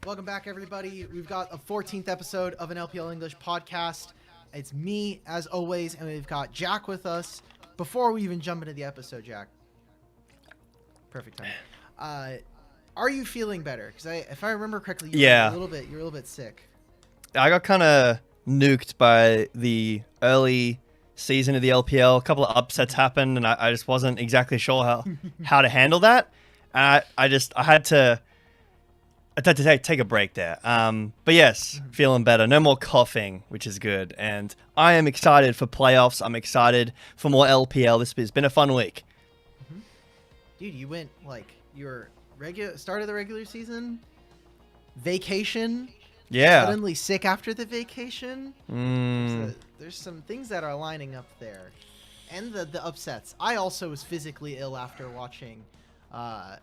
Welcome back, everybody. We've got a 14th episode of an LPL English podcast. It's me, as always, and we've got Jack with us. Before we even jump into the episode, Jack, perfect time. Are you feeling better? Because if I remember correctly, you were a little bit sick. I got kind of nuked by the early season of the LPL. A couple of upsets happened, and I just wasn't exactly sure how to handle that. I had to take a break there. But yes, feeling better. No more coughing, which is good. And I am excited for playoffs. I'm excited for more LPL. This has been a fun week. Dude, you went your start of the regular season, vacation. Yeah. Suddenly sick after the vacation. There's some things that are lining up there, and the upsets. I also was physically ill after watching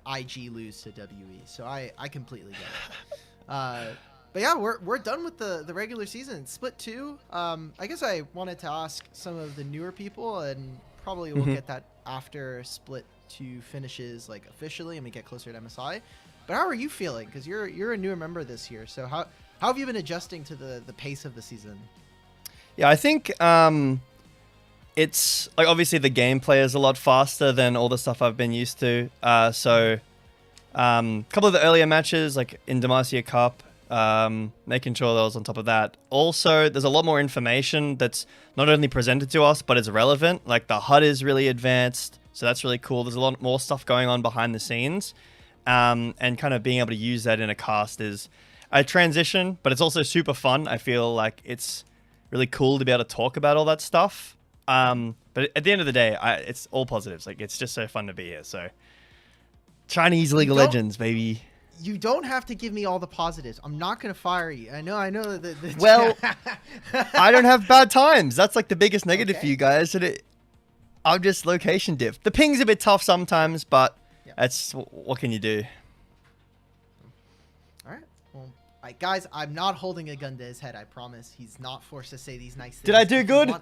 IG lose to WE, so I completely get it. But yeah, we're done with the regular season. Split 2. I guess I wanted to ask some of the newer people, and probably we'll get that after Split 2 finishes officially and we get closer to MSI. But how are you feeling? Because you're a newer member this year, so how have you been adjusting to the pace of the season? Yeah, I think it's obviously the gameplay is a lot faster than all the stuff I've been used to. So a couple of the earlier matches, like in Demacia Cup, making sure that I was on top of that. Also, there's a lot more information that's not only presented to us, but it's relevant. Like the HUD is really advanced, so that's really cool. There's a lot more stuff going on behind the scenes. And kind of being able to use that in a cast is a transition, but it's also super fun. I feel like it's really cool to be able to talk about all that stuff. But at the end of the day, it's all positives. It's just so fun to be here. So Chinese League of Legends, baby. You don't have to give me all the positives. I'm not going to fire you. I know that. Well, I don't have bad times. That's the biggest negative for you guys. I'm just location diff. The ping's a bit tough sometimes, but that's what can you do? All right. Well, guys, I'm not holding a gun to his head. I promise. He's not forced to say these nice things. Did I do good?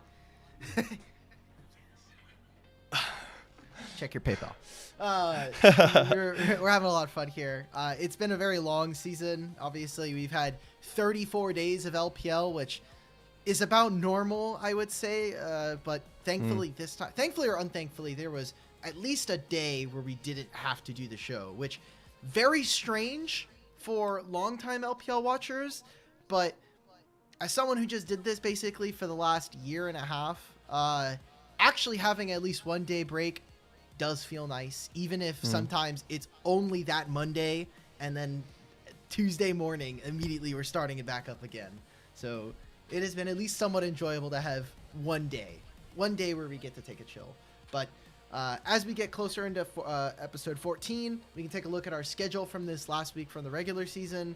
Check your PayPal. We're having a lot of fun here. It's been a very long season. Obviously, we've had 34 days of LPL, which is about normal, I would say. But thankfully this time, thankfully or unthankfully, there was at least a day where we didn't have to do the show, which very strange for longtime LPL watchers. But as someone who just did this basically for the last year and a half, actually having at least one day break does feel nice, even if sometimes it's only that Monday and then Tuesday morning immediately we're starting it back up again. So it has been at least somewhat enjoyable to have one day where we get to take a chill. But as we get closer into episode 14, we can take a look at our schedule from this last week from the regular season.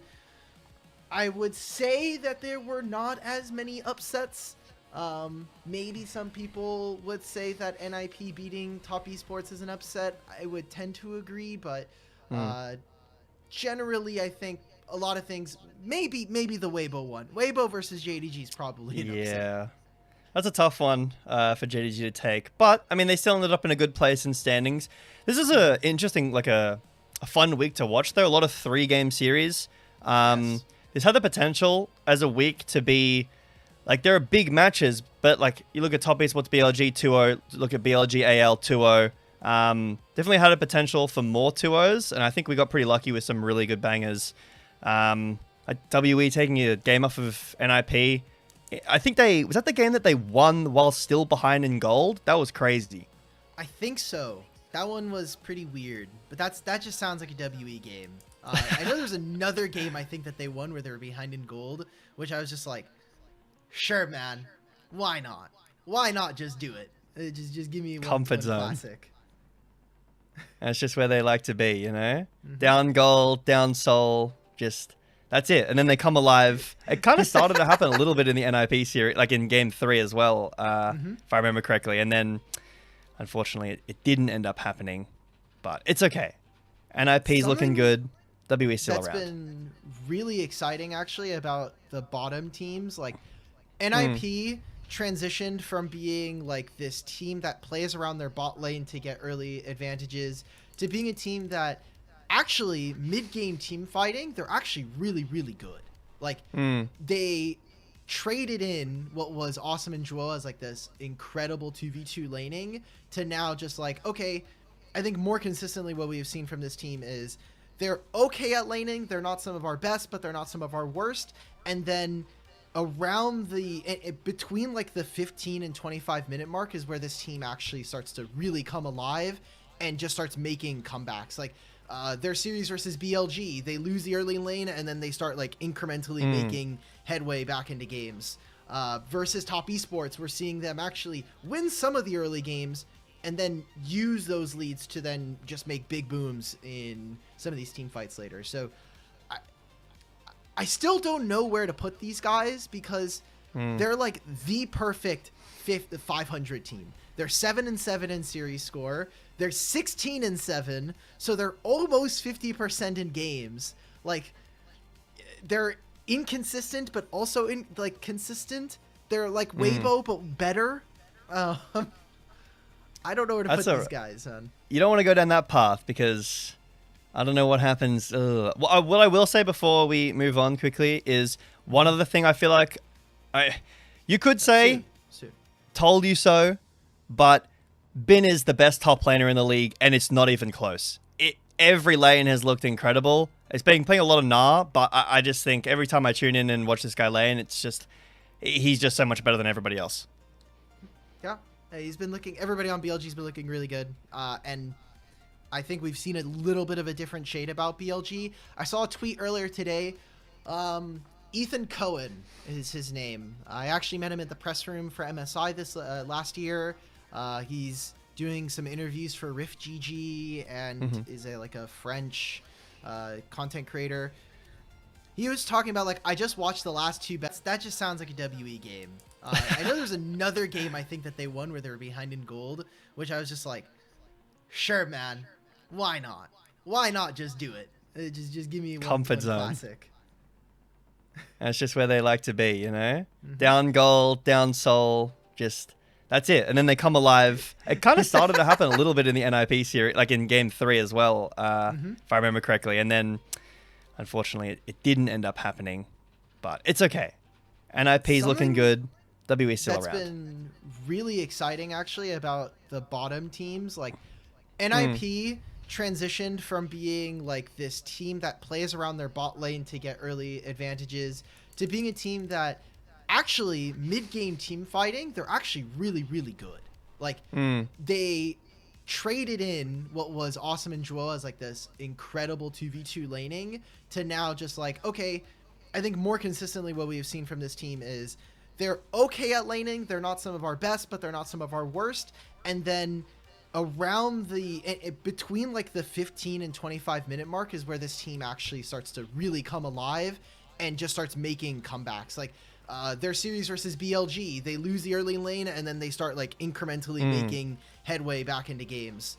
I would say that there were not as many upsets. Maybe some people would say that NIP beating Top Esports is an upset. I would tend to agree, but generally I think a lot of things, maybe the Weibo one. Weibo versus JDG is probably an upset. Yeah. That's a tough one for JDG to take. But, I mean, they still ended up in a good place in standings. This is a interesting, a fun week to watch, though. A lot of 3-game series. Yes. This had the potential as a week to be... there are big matches, but, you look at Top Esports BLG 2-0, look at BLG AL 2-0. Definitely had a potential for more 2-0s, and I think we got pretty lucky with some really good bangers. WE taking a game off of NIP. I think was that the game that they won while still behind in gold? That was crazy. I think so. That one was pretty weird, but that just sounds like a WE game. I know there's another game I think that they won where they were behind in gold, which I was just like, sure, man. Why not? Why not just do it? Just give me Comfort one zone. Classic. That's just where they like to be, Down gold, down soul, just... That's it. And then they come alive. It kind of started to happen a little bit in the NIP series, in Game 3 as well, if I remember correctly. And then, unfortunately, it didn't end up happening. But it's okay. NIP's looking good. WE's still around. That's been really exciting, actually, about the bottom teams. NIP transitioned from being, this team that plays around their bot lane to get early advantages to being a team that actually mid-game team fighting, they're actually really, really good. Like, they traded in what was Awesome and Joel as like this incredible 2v2 laning to now just like, okay, I think more consistently what we have seen from this team is they're okay at laning. They're not some of our best, but they're not some of our worst. And then around between like the 15 and 25 minute mark is where this team actually starts to really come alive and just starts making comebacks. Like, their series versus BLG, they lose the early lane and then they start like incrementally making headway back into games. Versus Top Esports, we're seeing them actually win some of the early games and then use those leads to then just make big booms in some of these team fights later. So I still don't know where to put these guys because they're like the perfect 500 team. They're 7-7 in series score. They're 16-7, so they're almost 50% in games. Like, they're inconsistent, but also consistent. They're like Weibo, but better. I don't know where to put these guys on. You don't want to go down that path because I don't know what happens. What I will say before we move on quickly is one other thing I feel like you could say told you so, but Bin is the best top laner in the league, and it's not even close. Every lane has looked incredible. It's been playing a lot of Gnar, but I just think every time I tune in and watch this guy lane, he's just so much better than everybody else. Yeah, everybody on BLG's been looking really good, and I think we've seen a little bit of a different shade about BLG. I saw a tweet earlier today. Ethan Cohen is his name. I actually met him at the press room for MSI this last year. He's doing some interviews for Rift GG and is a French content creator. He was talking about, like, I just watched the last two bets. That just sounds like a WE game. I know there's another game I think that they won where they were behind in gold, which I was just like, sure, man. Why not? Why not just do it? Just give me comfort one zone. Classic. That's just where they like to be, you know? Down gold, down soul, that's it. And then they come alive. It kind of started to happen a little bit in the NIP series, like in game 3 as well, if I remember correctly. And then, unfortunately, it didn't end up happening. But it's okay. NIP's looking good. WE's still around. That's been really exciting, actually, about the bottom teams. Like, NIP transitioned from being like this team that plays around their bot lane to get early advantages to being a team that actually mid-game team fighting, they're actually really, really good. Like, they traded in what was Awesome and Joel as like this incredible 2v2 laning to now just like, okay, I think more consistently what we have seen from this team is they're okay at laning. They're not some of our best, but they're not some of our worst. And then around between like the 15 and 25 minute mark is where this team actually starts to really come alive and just starts making comebacks. Like, their series versus BLG, they lose the early lane and then they start like incrementally making headway back into games.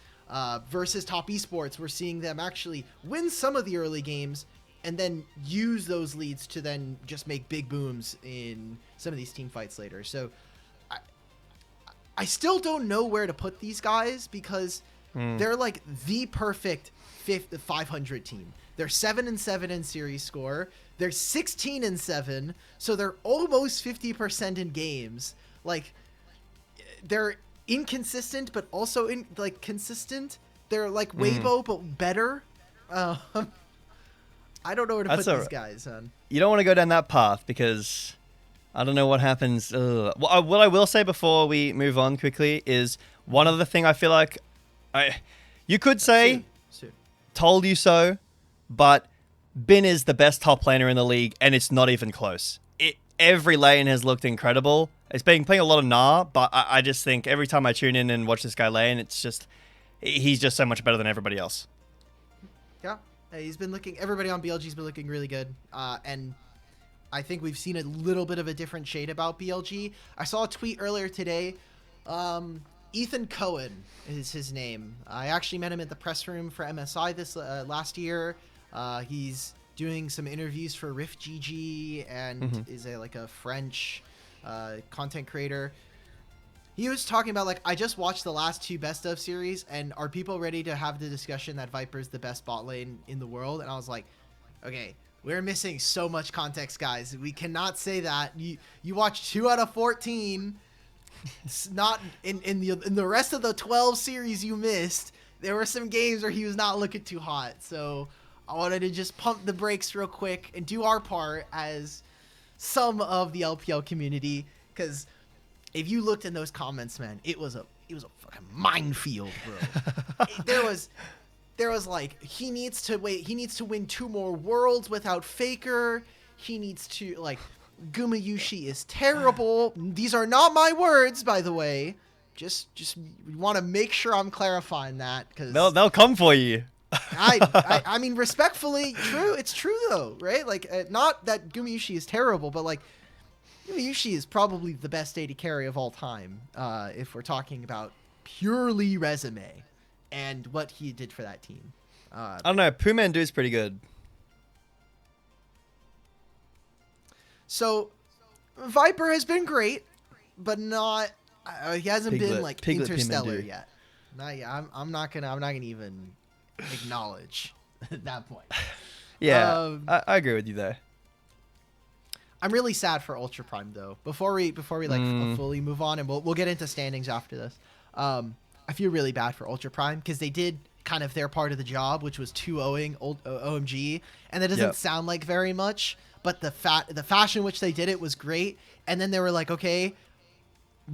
Versus Top Esports, we're seeing them actually win some of the early games and then use those leads to then just make big booms in some of these team fights later. So I still don't know where to put these guys because they're like the perfect 500 team. They're 7-7 in series score. They're 16-7, so they're almost 50% in games. Like, they're inconsistent, but also consistent. They're like Weibo, but better. I don't know where to put these guys on. You don't want to go down that path because I don't know what happens. What I will say before we move on quickly is one other thing I feel like you could say told you so, but Bin is the best top laner in the league, and it's not even close. Every lane has looked incredible. It's been playing a lot of Gnar, but I just think every time I tune in and watch this guy lane, he's just so much better than everybody else. Yeah, everybody on BLG's been looking really good, and I think we've seen a little bit of a different shade about BLG. I saw a tweet earlier today. Ethan Cohen is his name. I actually met him at the press room for MSI this last year. He's doing some interviews for Rift GG and is a French content creator. He was talking about, like, I just watched the last 2 best of series, and are people ready to have the discussion that Viper's the best bot lane in the world? And I was like, okay, we're missing so much context, guys. We cannot say that. You watch 2 out of 14. It's not in the rest of the 12 series you missed. There were some games where he was not looking too hot. So I wanted to just pump the brakes real quick and do our part as some of the LPL community, because if you looked in those comments, man, it was a fucking minefield, bro. there was like, he needs to win 2 more worlds without Faker. He needs to, like, Gumayushi is terrible. These are not my words, by the way. Just want to make sure I'm clarifying that, because They'll come for you. I mean, respectfully, true. It's true though, right? Like, not that Gumayushi is terrible, but like, Gumayushi is probably the best AD carry of all time, if we're talking about purely resume and what he did for that team. I don't know. Pumandu's pretty good. So, Viper has been great, but not. He hasn't been like Piglet interstellar Pimandu. yet. I'm not gonna even acknowledge that point. Yeah, I agree with you there. I'm really sad for Ultra Prime though. Before we like fully move on, and we'll get into standings after this. I feel really bad for Ultra Prime because they did kind of their part of the job, which was 2-0ing OMG, and that doesn't sound like very much, but the fashion in which they did it was great. And then they were like, okay,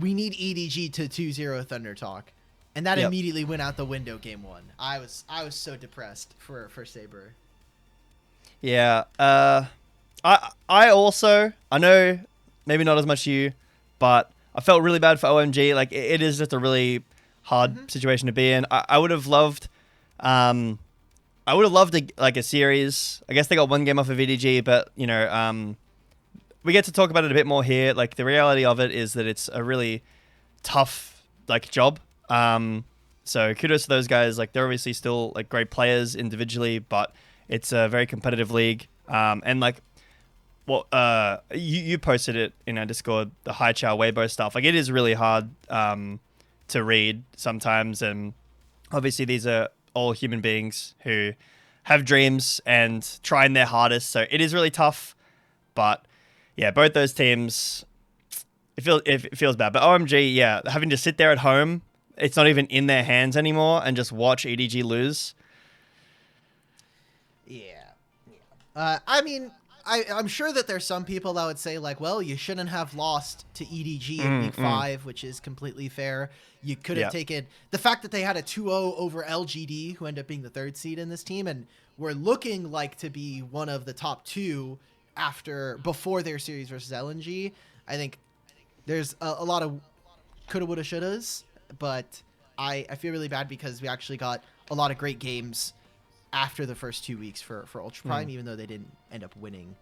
we need EDG to 2-0 Thunder Talk, and that immediately went out the window game 1. I was so depressed for Saber. Yeah. I also, I know maybe not as much you, but I felt really bad for OMG. Like, it is just a really hard situation to be in. I would have loved, a series. I guess they got 1 game off of EDG, but you know, we get to talk about it a bit more here. Like, the reality of it is that it's a really tough, like, job. So kudos to those guys. Like, they're obviously still like great players individually, but it's a very competitive league. And like, well, you posted it in our Discord, the High Chow Weibo stuff. Like, it is really hard to read sometimes, and obviously these are all human beings who have dreams and trying their hardest. So it is really tough, but yeah, both those teams, it feels bad. But OMG, yeah, having to sit there at home, it's not even in their hands anymore, and just watch EDG lose. Yeah. I mean, I'm sure that there's some people that would say, like, well, you shouldn't have lost to EDG in week 5, which is completely fair. You could have taken the fact that they had a 2-0 over LGD, who ended up being the 3rd seed in this team, and were looking like to be one of the top 2 before their series versus LNG. I think there's a lot of coulda, woulda, shouldas, but I feel really bad because we actually got a lot of great games after the first 2 weeks for Ultra Prime, even though they didn't end up winning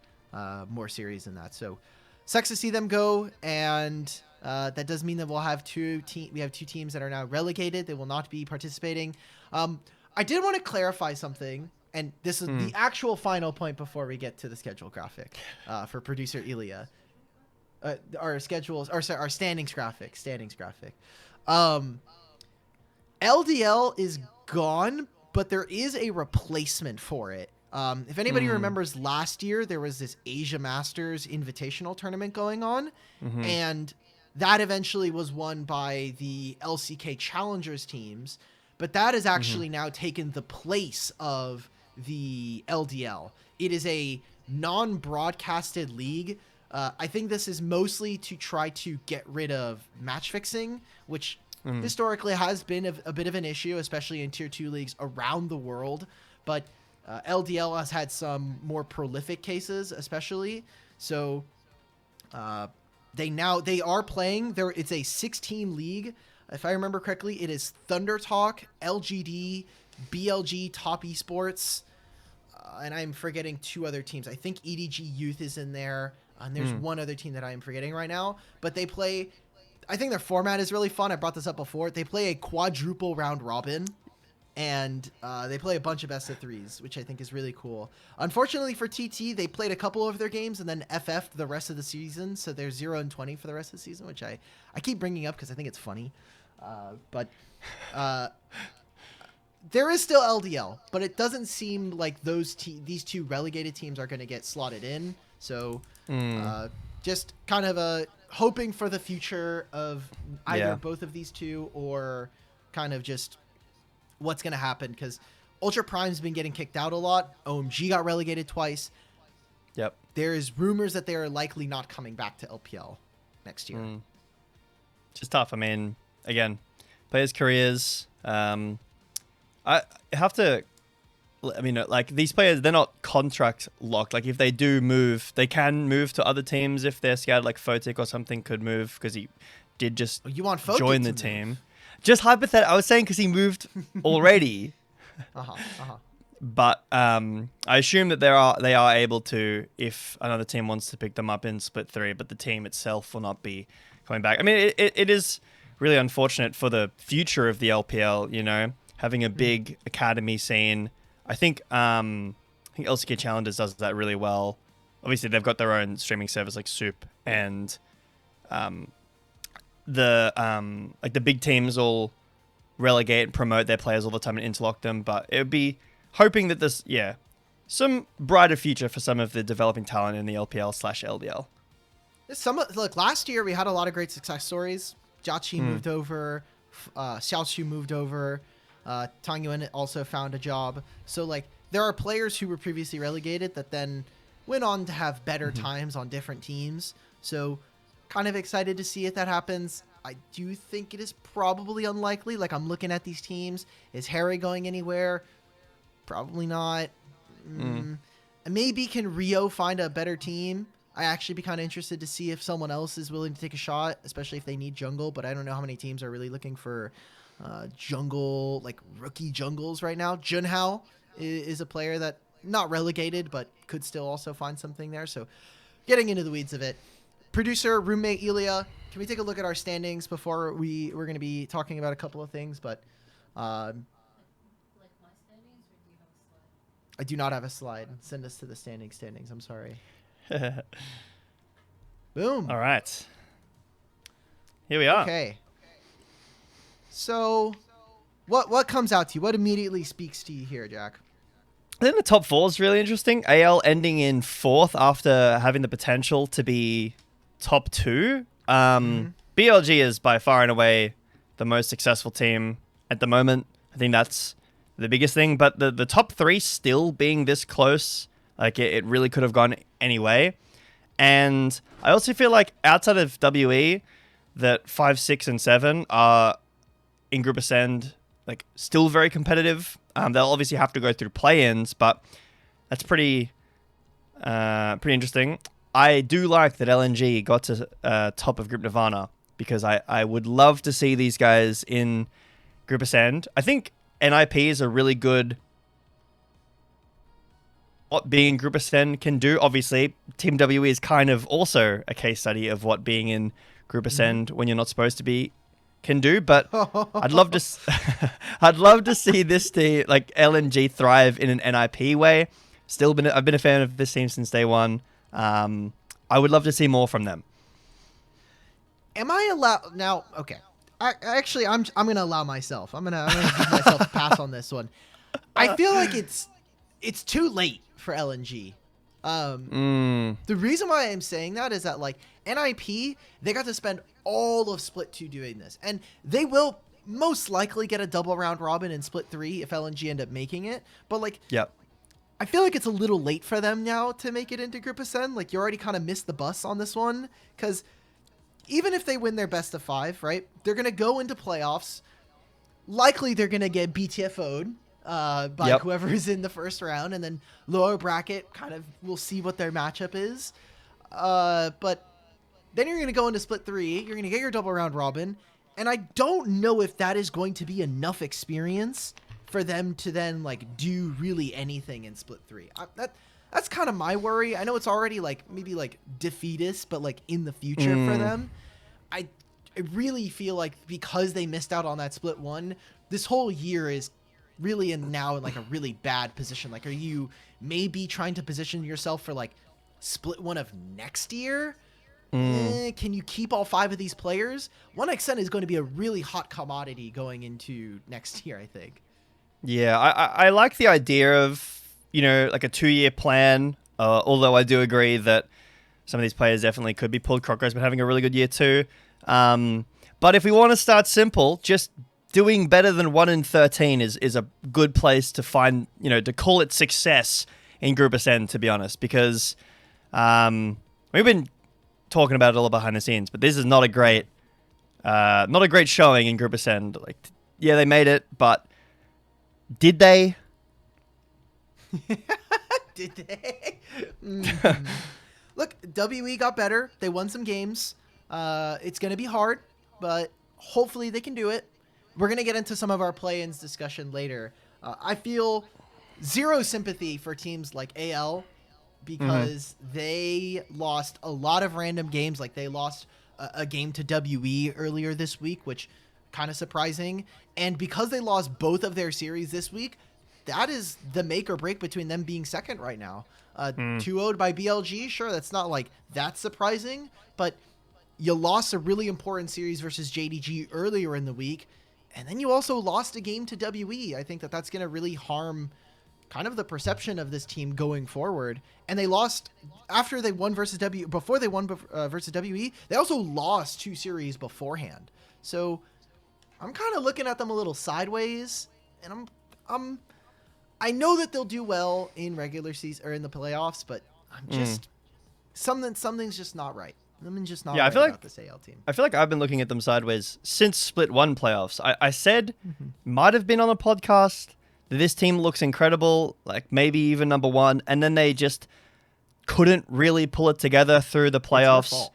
more series than that. So sucks to see them go, and that does mean that we'll have 2 teams that are now relegated. They will not be participating. I did want to clarify something, and this is the actual final point before we get to the schedule graphic for producer Ilya. Our standings graphic. LDL is gone, but there is a replacement for it. If anybody remembers last year, there was this Asia Masters Invitational tournament going on, and that eventually was won by the LCK Challengers teams, but that has actually now taken the place of the LDL. It is a non-broadcasted league. I think this is mostly to try to get rid of match fixing, which historically has been a bit of an issue, especially in tier 2 leagues around the world. But LDL has had some more prolific cases, especially. So they are playing there. It's a 6-team league. If I remember correctly, it is Thunder Talk, LGD, BLG, Top Esports, and I'm forgetting 2 other teams. I think EDG Youth is in there, and there's one other team that I'm forgetting right now. But they play. I think their format is really fun. I brought this up before. They play a quadruple round robin, and they play a bunch of best of threes, which I think is really cool. Unfortunately for TT, they played a couple of their games and then FF'd the rest of the season, so they're 0-20 for the rest of the season, which I keep bringing up because I think it's funny. But there is still LDL, but it doesn't seem like these two relegated teams are going to get slotted in. So just kind of hoping for the future of either both of these two, or kind of just what's going to happen, because Ultra Prime's been getting kicked out a lot. OMG got relegated twice. Yep. There's rumors that they are likely not coming back to LPL next year. Just tough. I mean, again, players' careers. I have to. I mean, like, these players, they're not contract locked. Like, if they do move, they can move to other teams if they're scared. Like Photic or something could move because he did just join the team. Just hypothetical. I was saying because he moved already. But I assume that they are able to if another team wants to pick them up in Split 3, but the team itself will not be coming back. I mean, it is really unfortunate for the future of the LPL, you know, having a big academy scene. I think LCK Challengers does that really well. Obviously, they've got their own streaming service like Soup, and the big teams all relegate and promote their players all the time and interlock them. But it would be hoping that there's some brighter future for some of the developing talent in the LPL/LDL. Look, last year we had a lot of great success stories. Jiaqi moved over, Xiaoxu moved over, Tang Yuan also found a job. So like there are players who were previously relegated that then went on to have better times on different teams. So kind of excited to see if that happens. I do think it is probably unlikely. Like, I'm looking at these teams. Is Harry going anywhere? Probably not. Maybe can Rio find a better team? I actually be kind of interested to see if someone else is willing to take a shot, especially if they need jungle. But I don't know how many teams are really looking for jungle, like rookie jungles right now. Junhao is a player that not relegated, but could still also find something there. So getting into the weeds of it. Producer, roommate Ilya, can we take a look at our standings before we're going to be talking about a couple of things? But Like my standings, or do you have a slide? I do not have a slide. Send us to the standings. I'm sorry. Boom. All right. Here we are. Okay. So what comes out to you? What immediately speaks to you here, Jack? I think the top 4 is really interesting. AL ending in 4th after having the potential to be top 2. BLG is by far and away the most successful team at the moment. I think that's the biggest thing. But the top 3 still being this close, like it really could have gone anyway. And I also feel like outside of WE, that 5, 6, and 7 are in Group Ascend, like still very competitive. They'll obviously have to go through play-ins, but that's pretty interesting. I do like that LNG got to top of Group Nirvana, because I would love to see these guys in Group Ascend. I think NIP is a really good what being Group Ascend can do. Obviously, Team WE is kind of also a case study of what being in Group Ascend when you're not supposed to be can do, but I'd love to see this team, like LNG, thrive in an NIP way. I've been a fan of this team since day one. I would love to see more from them. Am I allowed now? Okay, I'm gonna allow myself. I'm gonna give myself a pass on this one. I feel like it's too late for LNG. The reason why I'm saying that is that, like, NIP, they got to spend all of Split 2 doing this, and they will most likely get a double round robin in Split 3 if LNG end up making it. But like, yep, I feel like it's a little late for them now to make it into Group Ascend. Like, you already kind of missed the bus on this one, because even if they win their best of 5, right, they're gonna go into playoffs. Likely, they're gonna get BTFO'd by whoever is in the first round, and then lower bracket, kind of, we'll see what their matchup is. But then you're going to go into Split 3, you're going to get your double round robin, and I don't know if that is going to be enough experience for them to then, like, do really anything in Split 3. That's kind of my worry. I know it's already, like, maybe, like, defeatist, but, like, in the future for them. I really feel like because they missed out on that Split 1, this whole year is really now in like a really bad position? Like, are you maybe trying to position yourself for like split one of next year? Can you keep all 5 of these players? 1xn is going to be a really hot commodity going into next year, I think. Yeah, I like the idea of, like a 2-year plan, although I do agree that some of these players definitely could be pulled. Crocco's been having a really good year too. But if we want to start simple, just doing better than 1-13 is a good place to find, to call it success in Group Ascend, to be honest, because we've been talking about it all behind the scenes, but this is not a great showing in Group Ascend. Like, yeah, they made it, but did they? Did they? Look, WE got better. They won some games. It's going to be hard, but hopefully they can do it. We're going to get into some of our play-ins discussion later. I feel zero sympathy for teams like AL because they lost a lot of random games. Like, they lost a game to WE earlier this week, which kind of surprising. And because they lost both of their series this week, that is the make or break between them being second right now. 2-0'd by BLG, sure, that's not like that surprising, but you lost a really important series versus JDG earlier in the week, and then you also lost a game to WE. I think that's going to really harm kind of the perception of this team going forward. And they lost after they won versus before they won versus WE. They also lost 2 series beforehand. So I'm kind of looking at them a little sideways, and I know that they'll do well in regular season or in the playoffs, but I'm just something's just not right. Something's just not right about this AL team. I feel like I've been looking at them sideways since Split 1 playoffs. I said, might have been on a podcast, that this team looks incredible, like maybe even number 1, and then they just couldn't really pull it together through the playoffs.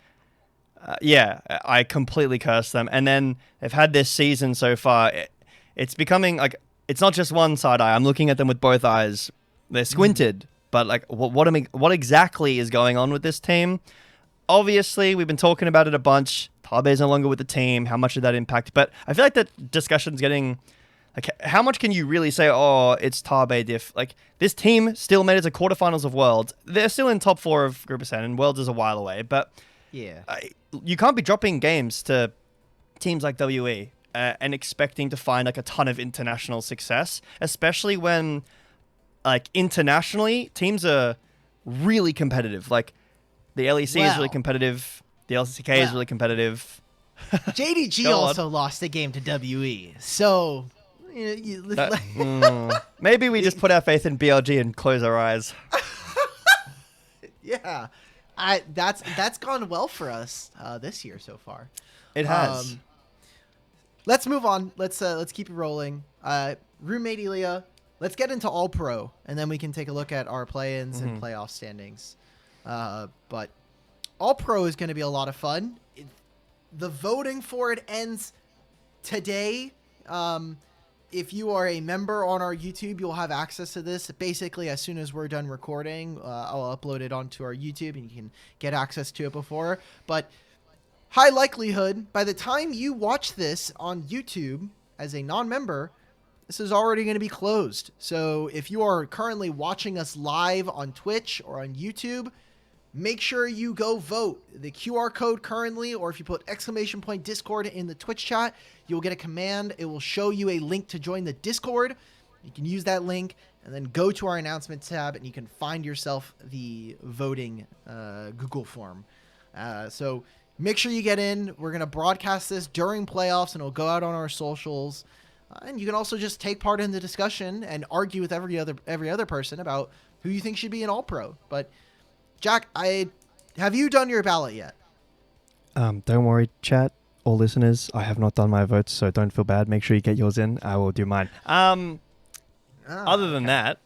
Yeah, I completely cursed them. And then they've had this season so far. It's becoming like, it's not just one side eye. I'm looking at them with both eyes. They're squinted, but like, what exactly is going on with this team? Obviously, we've been talking about it a bunch. Tabe's no longer with the team. How much did that impact? But I feel like that discussion's getting, like, how much can you really say, oh, it's Tabe diff? Like, this team still made it to quarterfinals of Worlds. They're still in top 4 of Group Ascend, and Worlds is a while away. But yeah, you can't be dropping games to teams like WE. And expecting to find like a ton of international success, especially when like internationally teams are really competitive. Like the LEC is really competitive. The LCK is really competitive. JDG also lost a game to WE. So maybe we just put our faith in BLG and close our eyes. Yeah, that's gone well for us this year so far. It has. Let's move on. Let's keep it rolling. Roommate Elia, let's get into All Pro, and then we can take a look at our play-ins and playoff standings. But All Pro is going to be a lot of fun. The voting for it ends today. If you are a member on our YouTube, you'll have access to this. Basically, as soon as we're done recording, I'll upload it onto our YouTube, and you can get access to it before. But high likelihood, by the time you watch this on YouTube as a non-member, this is already going to be closed. So if you are currently watching us live on Twitch or on YouTube, make sure you go vote. The QR code currently, or if you put !Discord in the Twitch chat, you'll get a command. It will show you a link to join the Discord. You can use that link and then go to our announcement tab, and you can find yourself the voting Google form. So make sure you get in. We're going to broadcast this during playoffs, and it'll go out on our socials. And you can also just take part in the discussion and argue with every other person about who you think should be an All-Pro. But, Jack, have you done your ballot yet? Don't worry, chat, all listeners. I have not done my votes, so don't feel bad. Make sure you get yours in. I will do mine. Other than that,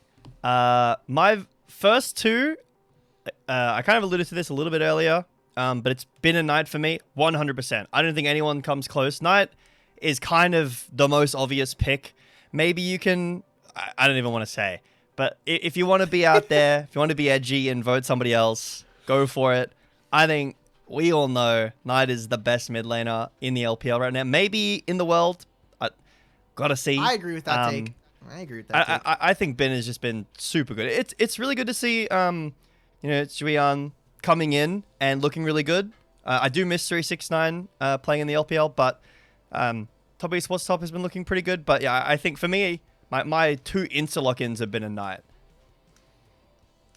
my first 2, I kind of alluded to this a little bit earlier. But it's been a Knight for me, 100%. I don't think anyone comes close. Knight is kind of the most obvious pick. Maybe you can, I don't even want to say, but if you want to be out there, if you want to be edgy and vote somebody else, go for it. I think we all know Knight is the best mid laner in the LPL right now. Maybe in the world. Gotta see. I agree with that take. I agree with that take. I think Ben has just been super good. It's really good to see Julian coming in and looking really good. I do miss 369 playing in the LPL, but Top Esports Top has been looking pretty good. But yeah, I think for me, my two interlock-ins have been a night.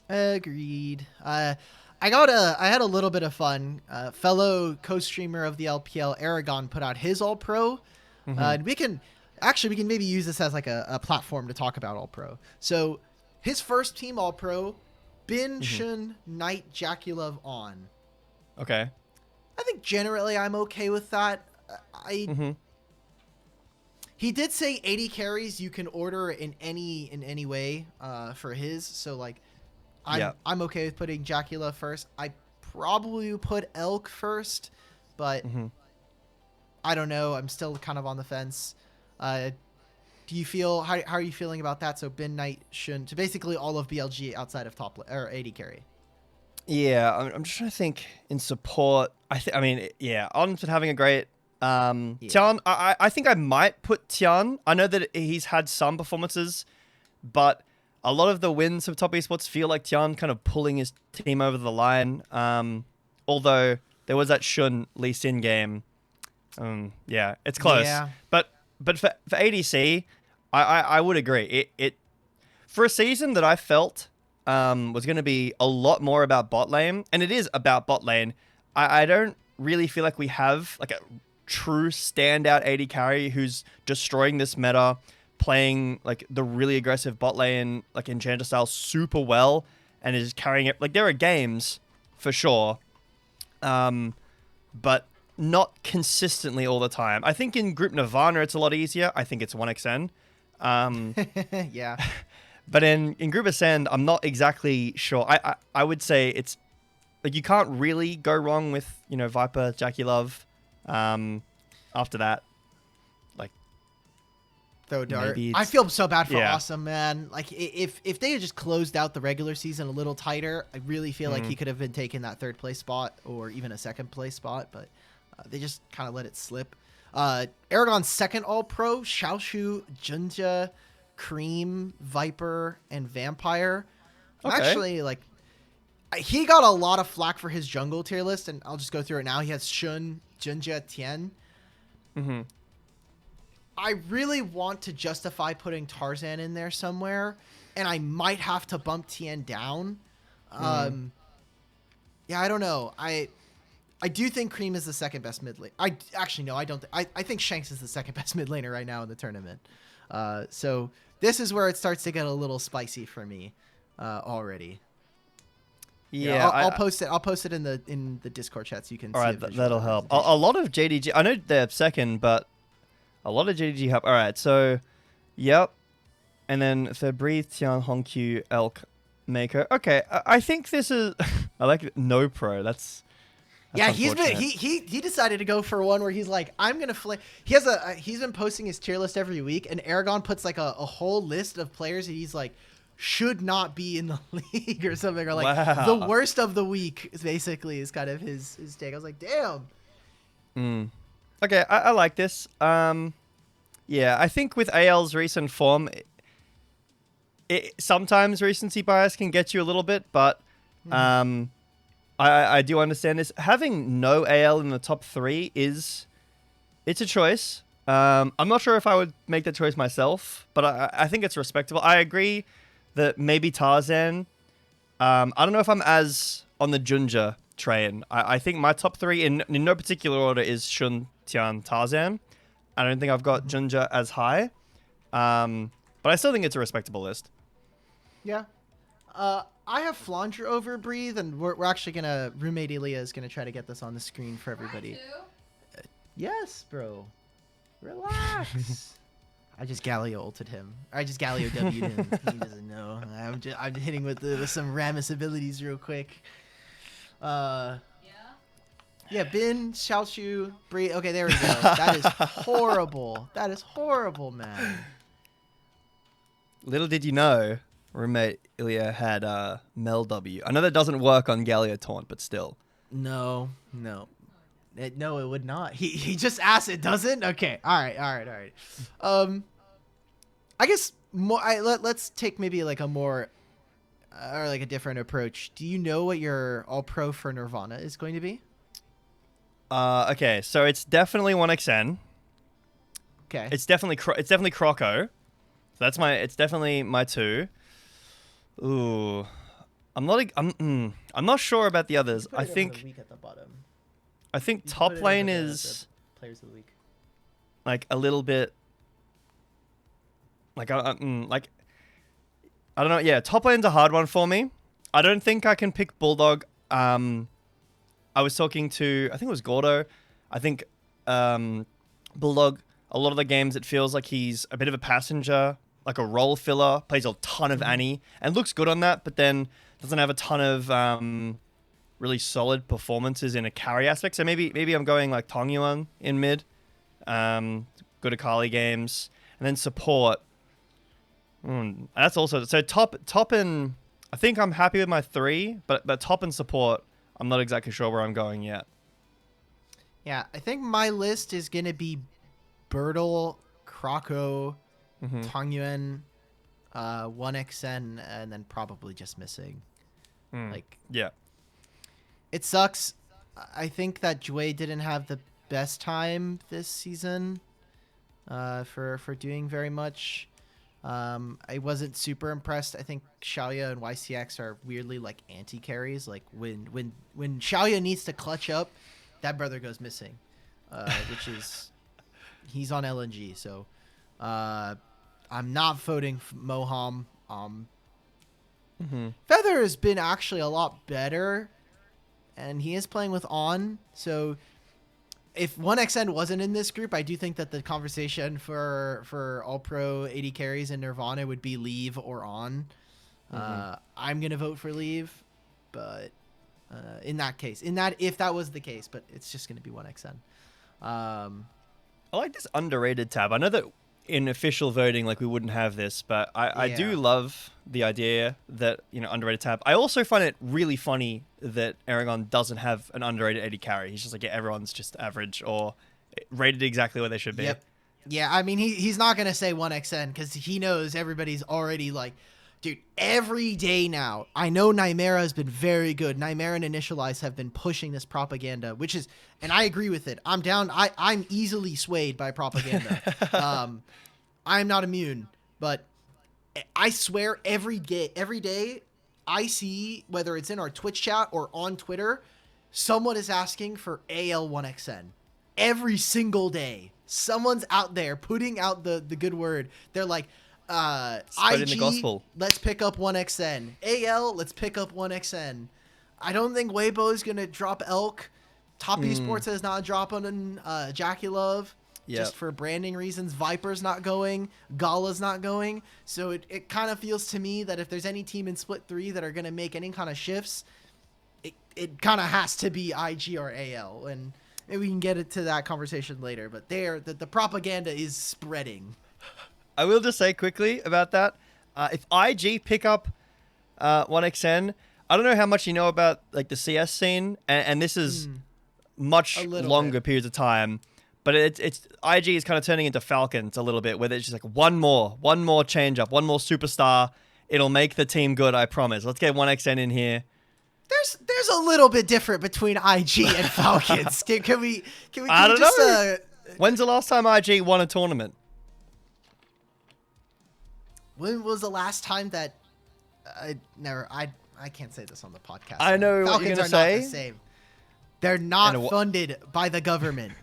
Agreed. I had a little bit of fun. Fellow co-streamer of the LPL, Aragon, put out his All Pro. And we can maybe use this as like a platform to talk about All Pro. So his first team All Pro, Bin, Shun, Knight, Jaculov on. Okay. I think generally I'm okay with that. He did say 80 carries you can order in any way for his. So like I'm okay with putting Jaculov first. I probably would put Elk first, but I don't know. I'm still kind of on the fence. Do you feel how are you feeling about that? So Bin, Knight, Shun, to basically all of BLG outside of top or 80 carry. Yeah, I'm just trying to think in support. On's been having a great. Tian, I think I might put Tian. I know that he's had some performances, but a lot of the wins of Top Esports feel like Tian kind of pulling his team over the line. Although there was that Shun Lee Sin game. Yeah, it's close. Yeah. But for ADC, I would agree. It for a season that I felt was going to be a lot more about bot lane, and it is about bot lane. I don't really feel like we have like a true standout AD carry who's destroying this meta, playing like the really aggressive bot lane, like Enchanter style, super well, and is carrying it. Like there are games for sure, but not consistently all the time. I think in Group Nirvana it's a lot easier. I think it's 1xn. Yeah. But in Group Ascend, I'm not exactly sure. I would say it's like you can't really go wrong with, Viper, Jaculov. After that, like throw dart. I feel so bad for Awesome, man. Like if they had just closed out the regular season a little tighter, I really feel like he could have been taking that third place spot or even a second place spot, but they just kind of let it slip. Aragon's second All Pro, Xiaoshu, Junja, Cream, Viper, and Vampire. Actually, like, he got a lot of flack for his jungle tier list, and I'll just go through it now. He has Shun, Junja, Tian. I really want to justify putting Tarzan in there somewhere, and I might have to bump Tian down. Yeah, I don't know. I do think Cream is the second best mid lane. I don't. I think Shanks is the second best mid laner right now in the tournament. So this is where it starts to get a little spicy for me already. Yeah, I'll post it. I'll post it in the Discord chat so you can. All right, that'll help. A lot of JDG. I know they're second, but a lot of JDG help. All right, so yep, and then for Breathe, Tian, Hongq, Elk, Maker. Okay, I think this is. I like it. No Pro. That's yeah, he decided to go for one where he's like, I'm gonna flame. He's been posting his tier list every week, and Aragon puts like a whole list of players that he's like should not be in the league or something, or like the worst of the week is basically is kind of his take. I was like, damn. Okay, I like this. Yeah, I think with AL's recent form, sometimes recency bias can get you a little bit, but I do understand this. Having no AL in the top 3 it's a choice. I'm not sure if I would make that choice myself, but I think it's respectable. I agree that maybe Tarzan. I don't know if I'm as on the Junja train. I think my top 3 in no particular order is Shun, Tian, Tarzan. I don't think I've got Junja as high, but I still think it's a respectable list. Yeah. I have Flandre over Breathe, and we're actually gonna roommate Ilya is gonna try to get this on the screen for everybody. Yes, bro. Relax. I just Galio ulted him. I just Galio W'd him. He doesn't know. I'm hitting with some Rammus abilities real quick. Yeah, Bin, Xiaoshu, Breathe. Okay, there we go. That is horrible. That is horrible, man. Little did you know, roommate Ilya had Mel W. I know that doesn't work on Galio Taunt, but still. No. It would not. He just asked it doesn't? Okay. All right. I guess more. Let's take maybe like a more or like a different approach. Do you know what your all pro for Nirvana is going to be? Okay, so it's definitely 1xn. Okay. It's definitely Croco. So it's definitely my 2. Ooh. I'm not sure about the others. I think week at the bottom. top lane is players of the week. like a little bit like like I don't know. Yeah, top lane's a hard one for me. I don't think I can pick Bulldog. I was talking to, I think it was Gordo. I think Bulldog, a lot of the games it feels like he's a bit of a passenger, like a role filler, plays a ton of Annie, and looks good on that, but then doesn't have a ton of really solid performances in a carry aspect. So maybe I'm going like Tongyuan in mid, good Akali games, and then support. That's also so top and I think I'm happy with my 3, but top and support I'm not exactly sure where I'm going yet. Yeah, I think my list is gonna be Bertle, Croco, Tongyuan, 1xn, and then probably just missing. Like, yeah, it sucks. I think that Jue didn't have the best time this season for doing very much. I wasn't super impressed. I think Xiaoya and YCX are weirdly like anti-carries. Like when Xiaoya needs to clutch up, that brother goes missing, which is he's on LNG. So I'm not voting Moham. Feather has been actually a lot better, and he is playing with On. So if 1xn wasn't in this group, I do think that the conversation for all pro 80 carries in Nirvana would be Leave or On. I'm gonna vote for Leave, but in that case, if that was the case, but it's just gonna be 1xn. I like this underrated tab. I know that in official voting, like we wouldn't have this, but I do love the idea that, underrated tab. I also find it really funny that Aragon doesn't have an underrated 80 carry. He's just like, yeah, everyone's just average or rated exactly where they should be. Yep. Yeah, I mean, he's not going to say 1xn because he knows everybody's already like, dude, every day now, I know Nymera has been very good. Nymera and Initialize have been pushing this propaganda, which is, and I agree with it. I'm down. I'm easily swayed by propaganda. I'm not immune, but I swear every day I see, whether it's in our Twitch chat or on Twitter, someone is asking for AL1XN. Every single day, someone's out there putting out the good word. They're like, Spreading IG, the gospel. Let's pick up 1xn. AL, let's pick up 1xn. I don't think Weibo is going to drop Elk. Top Esports has not dropping Jackie Love. Just for branding reasons. Viper's not going. Gala's not going. So it kind of feels to me that if there's any team in Split 3 that are going to make any kind of shifts, it kind of has to be IG or AL. And maybe we can get into that conversation later. But the propaganda is spreading. I will just say quickly about that. If IG pick up 1xn, I don't know how much you know about like the CS scene, and this is much longer periods of time. But it's IG is kind of turning into Falcons a little bit, where there's just like one more change up, one more superstar. It'll make the team good, I promise. Let's get 1xn in here. There's a little bit different between IG and Falcons. Can we I don't just know. When's the last time IG won a tournament? When was the last time that I can't say this on the podcast. I know Falcons what you're gonna are say. not the same. They're not funded by the government.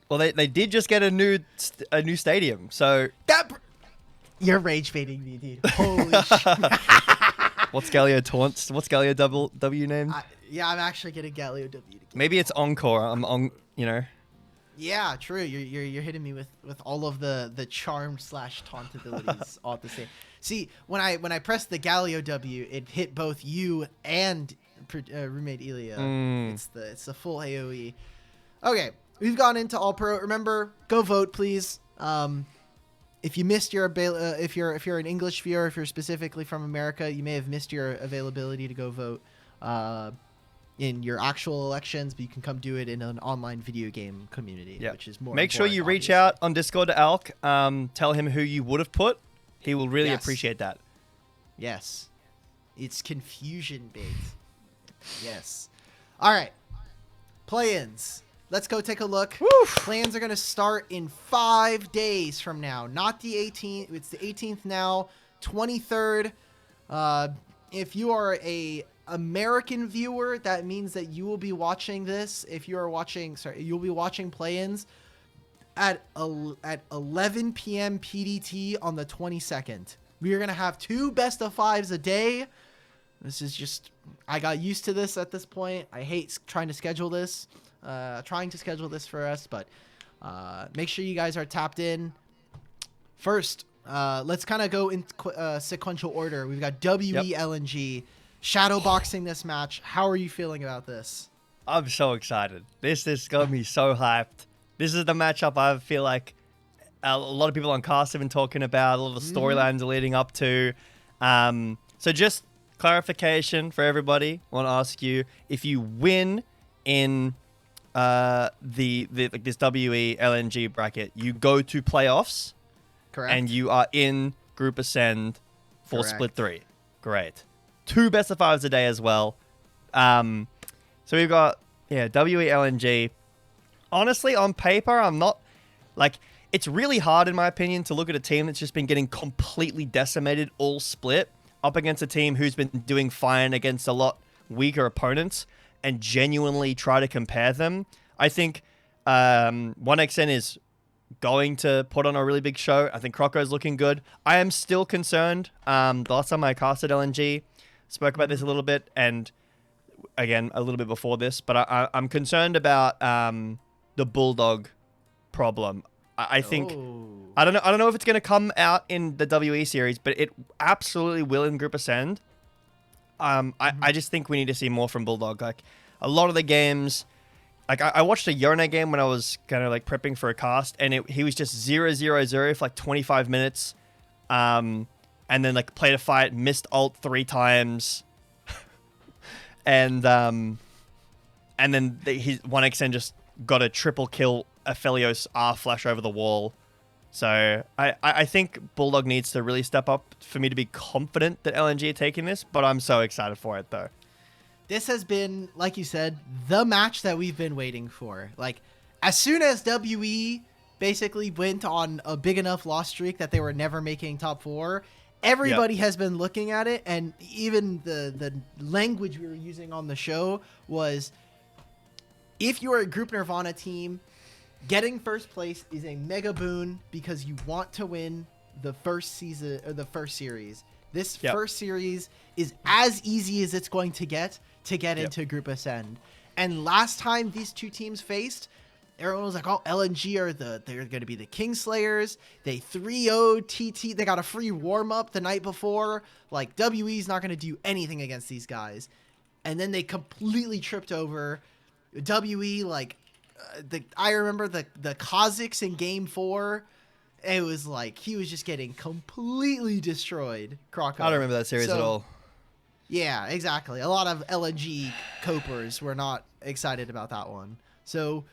Well, they did just get a new stadium, so You're rage baiting me, dude. Holy shit. What's Galio W named? I'm actually getting Galio W. Maybe it's Encore. I'm on. Yeah, true. You're hitting me with all of the charm / taunt abilities all at the same. See, when I pressed the Galio W, it hit both you and roommate Elia. It's the full AOE. Okay, we've gone into All Pro. Remember, go vote, please. If you missed your if you're an English viewer, if you're specifically from America, you may have missed your availability to go vote. in your actual elections, but you can come do it in an online video game community, Yeah. which is more. Make sure important, you reach obviously. out on Discord to Alk. Tell him who you would have put. He will really Yes. appreciate that. Yes, it's confusion bait. Yes. All right. Play-ins. Let's go take a look. Woo! Plans are going to start in 5 days from now. Not the 18th. It's the 18th now. 23rd. If you are a American viewer, that means that you will be watching this. If you are watching, you'll be watching play-ins at 11 p.m. PDT on the 22nd. We are going to have 2 best of 5s a day. This is just, I got used to this at this point. I hate trying to schedule this for us, but make sure you guys are tapped in. First, let's kind of go in sequential order. We've got WELNG shadowboxing this match. How are you feeling about this? I'm so excited. This got me so hyped. This is the matchup I feel like a lot of people on cast have been talking about. A lot of the storylines are leading up to. So just clarification for everybody. I want to ask you, if you win in this WELNG bracket, you go to playoffs. Correct. And you are in Group Ascend for Correct. Split 3. Great. 2 best of 5s a day as well. So we've got, WELNG. Honestly, on paper, I'm not, it's really hard, in my opinion, to look at a team that's just been getting completely decimated all split up against a team who's been doing fine against a lot weaker opponents and genuinely try to compare them. I think 1XN is going to put on a really big show. I think Croco's looking good. I am still concerned. The last time I casted LNG, spoke about this a little bit, and again a little bit before this, but I'm concerned about the Bulldog problem. I think I don't know if it's going to come out in the WE series, but it absolutely will in Group Ascend. I just think we need to see more from Bulldog. Like a lot of the games. I watched a Yone game when I was kind of prepping for a cast, and he was just 0-0-0 for 25 minutes, and then played a fight, missed ult 3 times, and then his 1XN just got a triple kill Aphelios R flash over the wall. So I think Bulldog needs to really step up for me to be confident that LNG are taking this, but I'm so excited for it though. This has been, like you said, the match that we've been waiting for. As soon as WE basically went on a big enough loss streak that they were never making top 4, everybody has been looking at it, and even the language we were using on the show was, if you're a Group Nirvana team, getting first place is a mega boon because you want to win the first season or the first series. This first series is as easy as it's going to get into Group Ascend. And last time these two teams faced, everyone was like, oh, LNG they're going to be the Kingslayers. They 3-0'd TT. They got a free warm-up the night before. WE's not going to do anything against these guys. And then they completely tripped over WE. I remember the Kazakhs in Game 4. It was he was just getting completely destroyed. Croco. I don't remember that series at all. Yeah, exactly. A lot of LNG copers were not excited about that one. So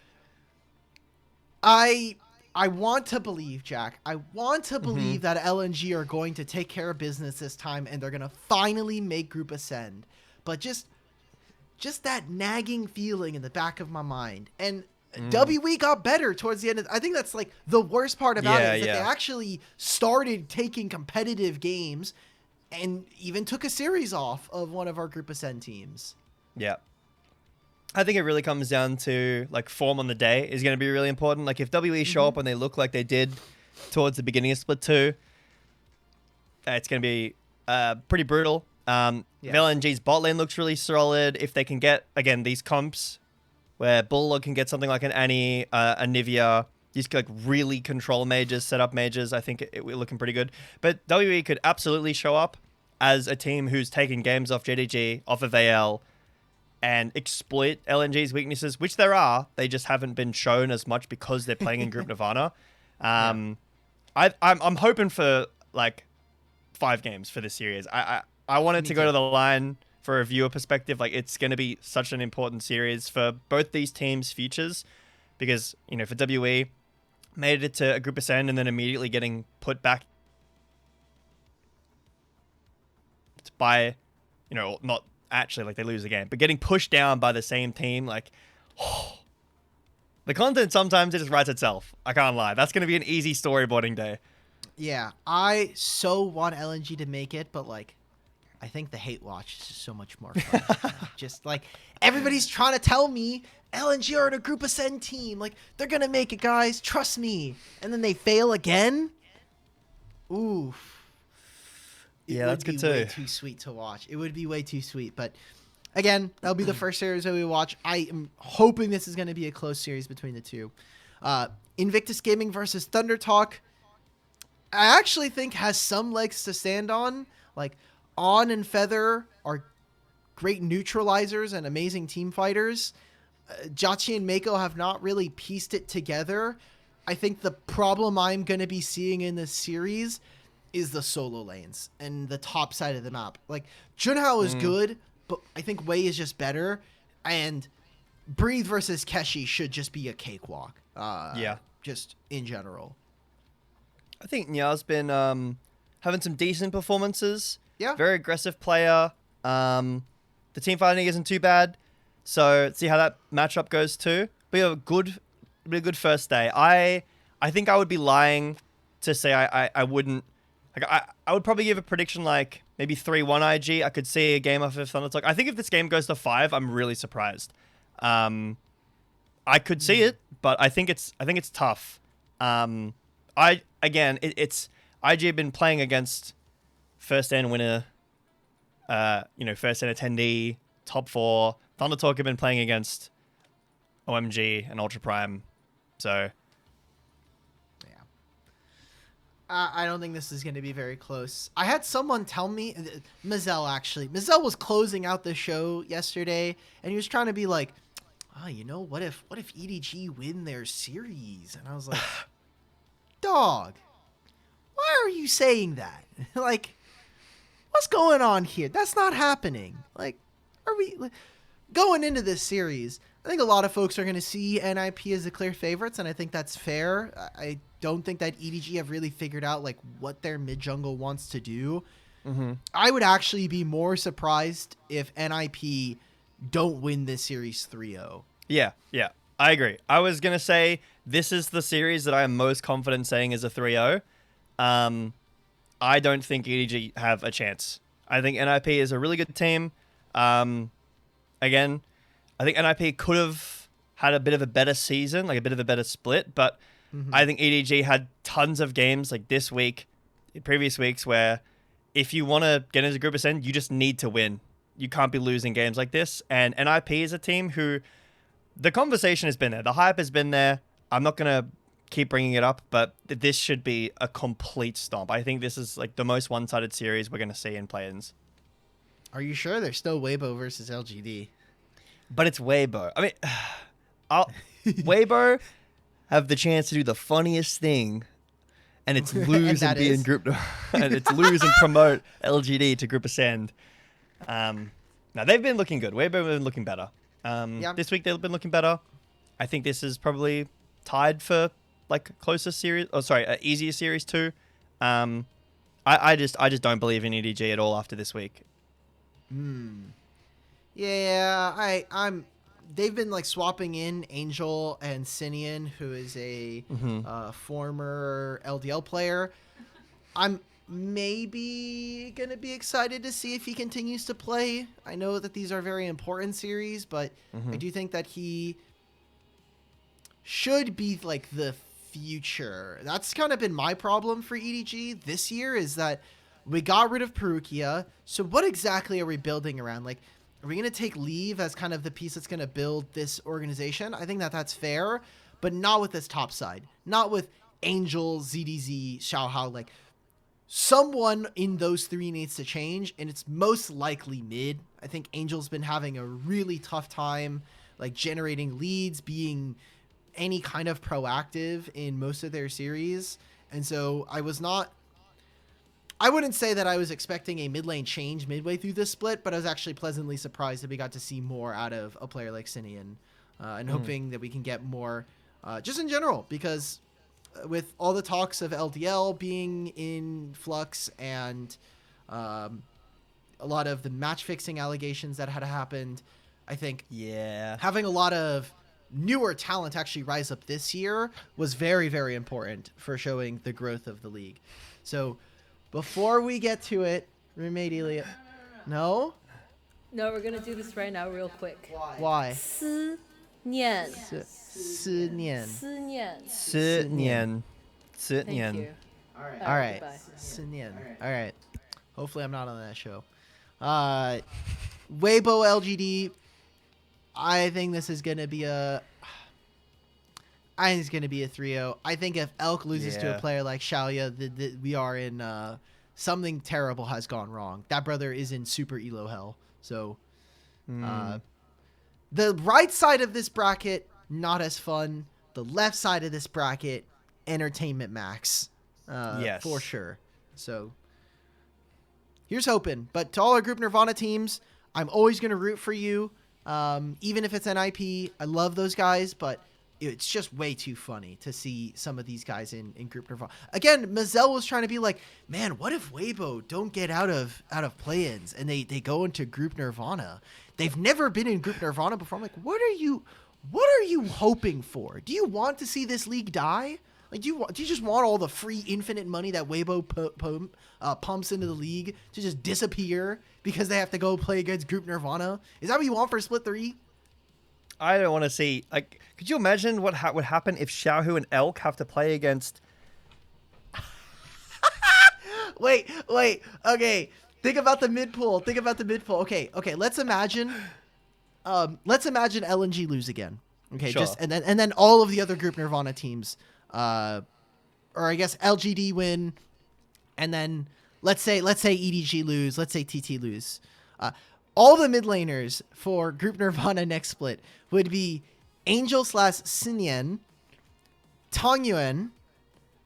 I want to believe, Jack. I want to believe that LNG are going to take care of business this time, and they're going to finally make Group Ascend. But just that nagging feeling in the back of my mind. And WE got better towards the end. I think that's the worst part about it is that they actually started taking competitive games and even took a series off of one of our Group Ascend teams. Yeah. I think it really comes down to form on the day is going to be really important. If WE show up and they look like they did towards the beginning of Split 2, it's going to be pretty brutal. LNG's bot lane looks really solid. If they can get, again, these comps where Bulldog can get something like an Annie, a Nivea, these really control mages, set up mages, I think we're looking pretty good. But WE could absolutely show up as a team who's taking games off JDG, off of AL, and exploit LNG's weaknesses, which there are. They just haven't been shown as much because they're playing in Group Nirvana. I'm hoping for 5 games for this series. I want it to go to the line for for a viewer perspective, like it's going to be such an important series for both these teams' futures, because for WE, made it to a group ascend and then immediately getting put back by, not actually like they lose the game, but getting pushed down by the same team, like, the content sometimes it just writes itself. I can't lie. That's going to be an easy storyboarding day. Yeah, I so want LNG to make it, but like, I think the hate watch is just so much more fun. Just like everybody's trying to tell me LNG are in a group ascend team. Like they're gonna make it, guys. Trust me. And then they fail again. Oof. Yeah, that's good too. Way too sweet to watch. It would be way too sweet. But again, that'll be the first series that we watch. I am hoping this is going to be a close series between the two. Invictus Gaming versus Thunder Talk. I actually think has some legs to stand on. Like On and Feather are great neutralizers and amazing team fighters. Jachi and Mako have not really pieced it together. I think the problem I'm going to be seeing in this series is the solo lanes and the top side of the map. Like Junhao is good, but I think Wei is just better. And Breathe versus Keshi should just be a cakewalk. Yeah. Just in general. I think Nya's been having some decent performances. Yeah. Very aggressive player. The team fighting isn't too bad. So let's see how that matchup goes too. Be a good first day. I think I would be lying to say I wouldn't. Like I would probably give a prediction like maybe 3-1 IG. I could see a game off of Thunder Talk. I think if this game goes to 5, I'm really surprised. I could see it, but I think it's tough. It's IG have been playing against first N winner, first N attendee, top 4. Thunder Talk have been playing against OMG and Ultra Prime, so yeah. I don't think this is going to be very close. I had someone tell me, Mazel was closing out the show yesterday, and he was trying to be like, what if EDG win their series? And I was like, dog, why are you saying that? Like, what's going on here? That's not happening. Like, are we going into this series? I think a lot of folks are going to see NIP as the clear favorites, and I think that's fair. I don't think that EDG have really figured out like what their mid jungle wants to do. Mm-hmm. I would actually be more surprised if NIP don't win this series 3-0. Yeah, I agree. I was going to say this is the series that I am most confident saying is a 3-0. I don't think EDG have a chance. I think NIP is a really good team. Again, I think NIP could have had a bit of a better season, like a bit of a better split, but I think EDG had tons of games like this week, in previous weeks, where if you want to get into Group Ascend, you just need to win. You can't be losing games like this. And NIP is a team who the conversation has been there. The hype has been there. I'm not going to keep bringing it up, but this should be a complete stomp. I think this is like the most one-sided series we're going to see in play-ins. Are you sure? There's still Weibo versus LGD. But it's Weibo. I mean, Weibo have the chance to do the funniest thing, and it's lose and be in group, and it's lose and promote LGD to Group Ascend. Now they've been looking good. Weibo have been looking better. This week they've been looking better. I think this is probably tied for like closest series. Oh, sorry, easier series too. I just don't believe in EDG at all after this week. Yeah, I'm. They've been like swapping in Angel and Sinian, who is a former LDL player. I'm maybe gonna be excited to see if he continues to play. I know that these are very important series, but I do think that he should be like the future. That's kind of been my problem for EDG this year, is that we got rid of Perukia. So what exactly are we building around? Like, are we going to take Leave as kind of the piece that's going to build this organization? I think that that's fair, but not with this top side. Not with Angel, ZDZ, Xiaohao. Like, someone in those three needs to change, and it's most likely mid. I think Angel's been having a really tough time, like, generating leads, being any kind of proactive in most of their series. And so I was not I wouldn't say that I was expecting a mid lane change midway through this split, but I was actually pleasantly surprised that we got to see more out of a player like Sinian, and hoping that we can get more just in general, because with all the talks of LDL being in flux and a lot of the match fixing allegations that had happened, I think having a lot of newer talent actually rise up this year was very, very important for showing the growth of the league. So before we get to it, immediately, no? No, we're gonna do this right now, real quick. Why? 思念，思念. 思念。思念. Thank you. All right. Goodbye. 思念. All right. Hopefully I'm not on that show. Weibo LGD. I think this is gonna be a 3-0. I think if Elk loses to a player like Xiaoya, we are in something terrible has gone wrong. That brother is in super elo hell. So the right side of this bracket, not as fun. The left side of this bracket, entertainment max. Yes. For sure. So here's hoping. But to all our Group Nirvana teams, I'm always going to root for you. Even if it's NIP, I love those guys, but it's just way too funny to see some of these guys in Group Nirvana. Again, Mazel was trying to be like, man, what if Weibo don't get out of play-ins and they go into Group Nirvana? They've never been in Group Nirvana before. I'm like, what are you hoping for? Do you want to see this league die? Like, do you just want all the free infinite money that Weibo pumps into the league to just disappear because they have to go play against Group Nirvana? Is that what you want for Split 3? I don't want to see. Like, could you imagine what would happen if Xiaohu and Elk have to play against? Wait. Okay, think about the mid pool. Okay. Let's imagine LNG lose again. Okay, sure. and then all of the other Group Nirvana teams, or I guess LGD win, and then let's say EDG lose, let's say TT lose. All the mid laners for Group Nirvana next split would be Angel / Sinyen, Tongyuan,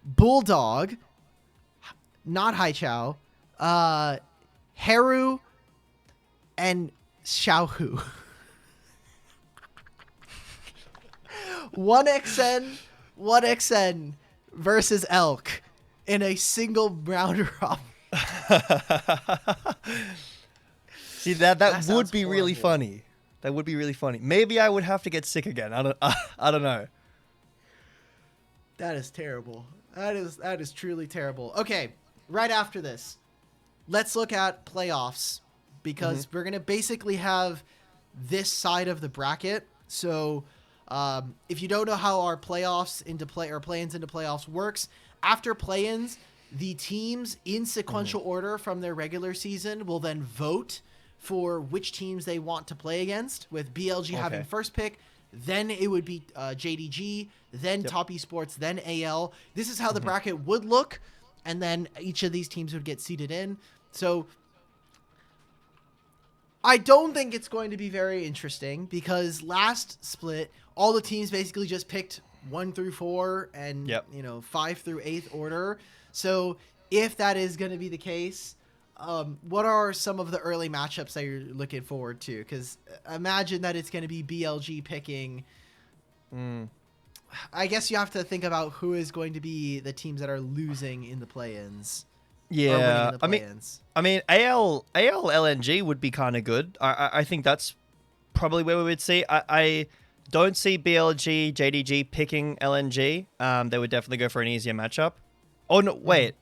Bulldog, not Haichao, Haru, and Xiaohu. 1xn versus Elk in a single round robin. See, that would be horrible. really funny. That would be really funny. Maybe I would have to get sick again. I don't know. That is terrible. That is truly terrible. Okay, right after this, let's look at playoffs, because we're gonna basically have this side of the bracket. So, if you don't know how our play-ins into playoffs works, after play-ins, the teams in sequential order from their regular season will then vote for which teams they want to play against, with BLG having first pick. Then it would be JDG, then Top Esports, then AL. This is how the bracket would look, and then each of these teams would get seeded in. So I don't think it's going to be very interesting, because last split, all the teams basically just picked 1 through 4 and 5 through 8th order. So if that is going to be the case, what are some of the early matchups that you're looking forward to? Because imagine that it's going to be BLG picking. I guess you have to think about who is going to be the teams that are losing in the play-ins. Yeah, I mean, AL LNG would be kind of good. I think that's probably where we would see. I don't see BLG JDG picking LNG. They would definitely go for an easier matchup. Oh no, wait,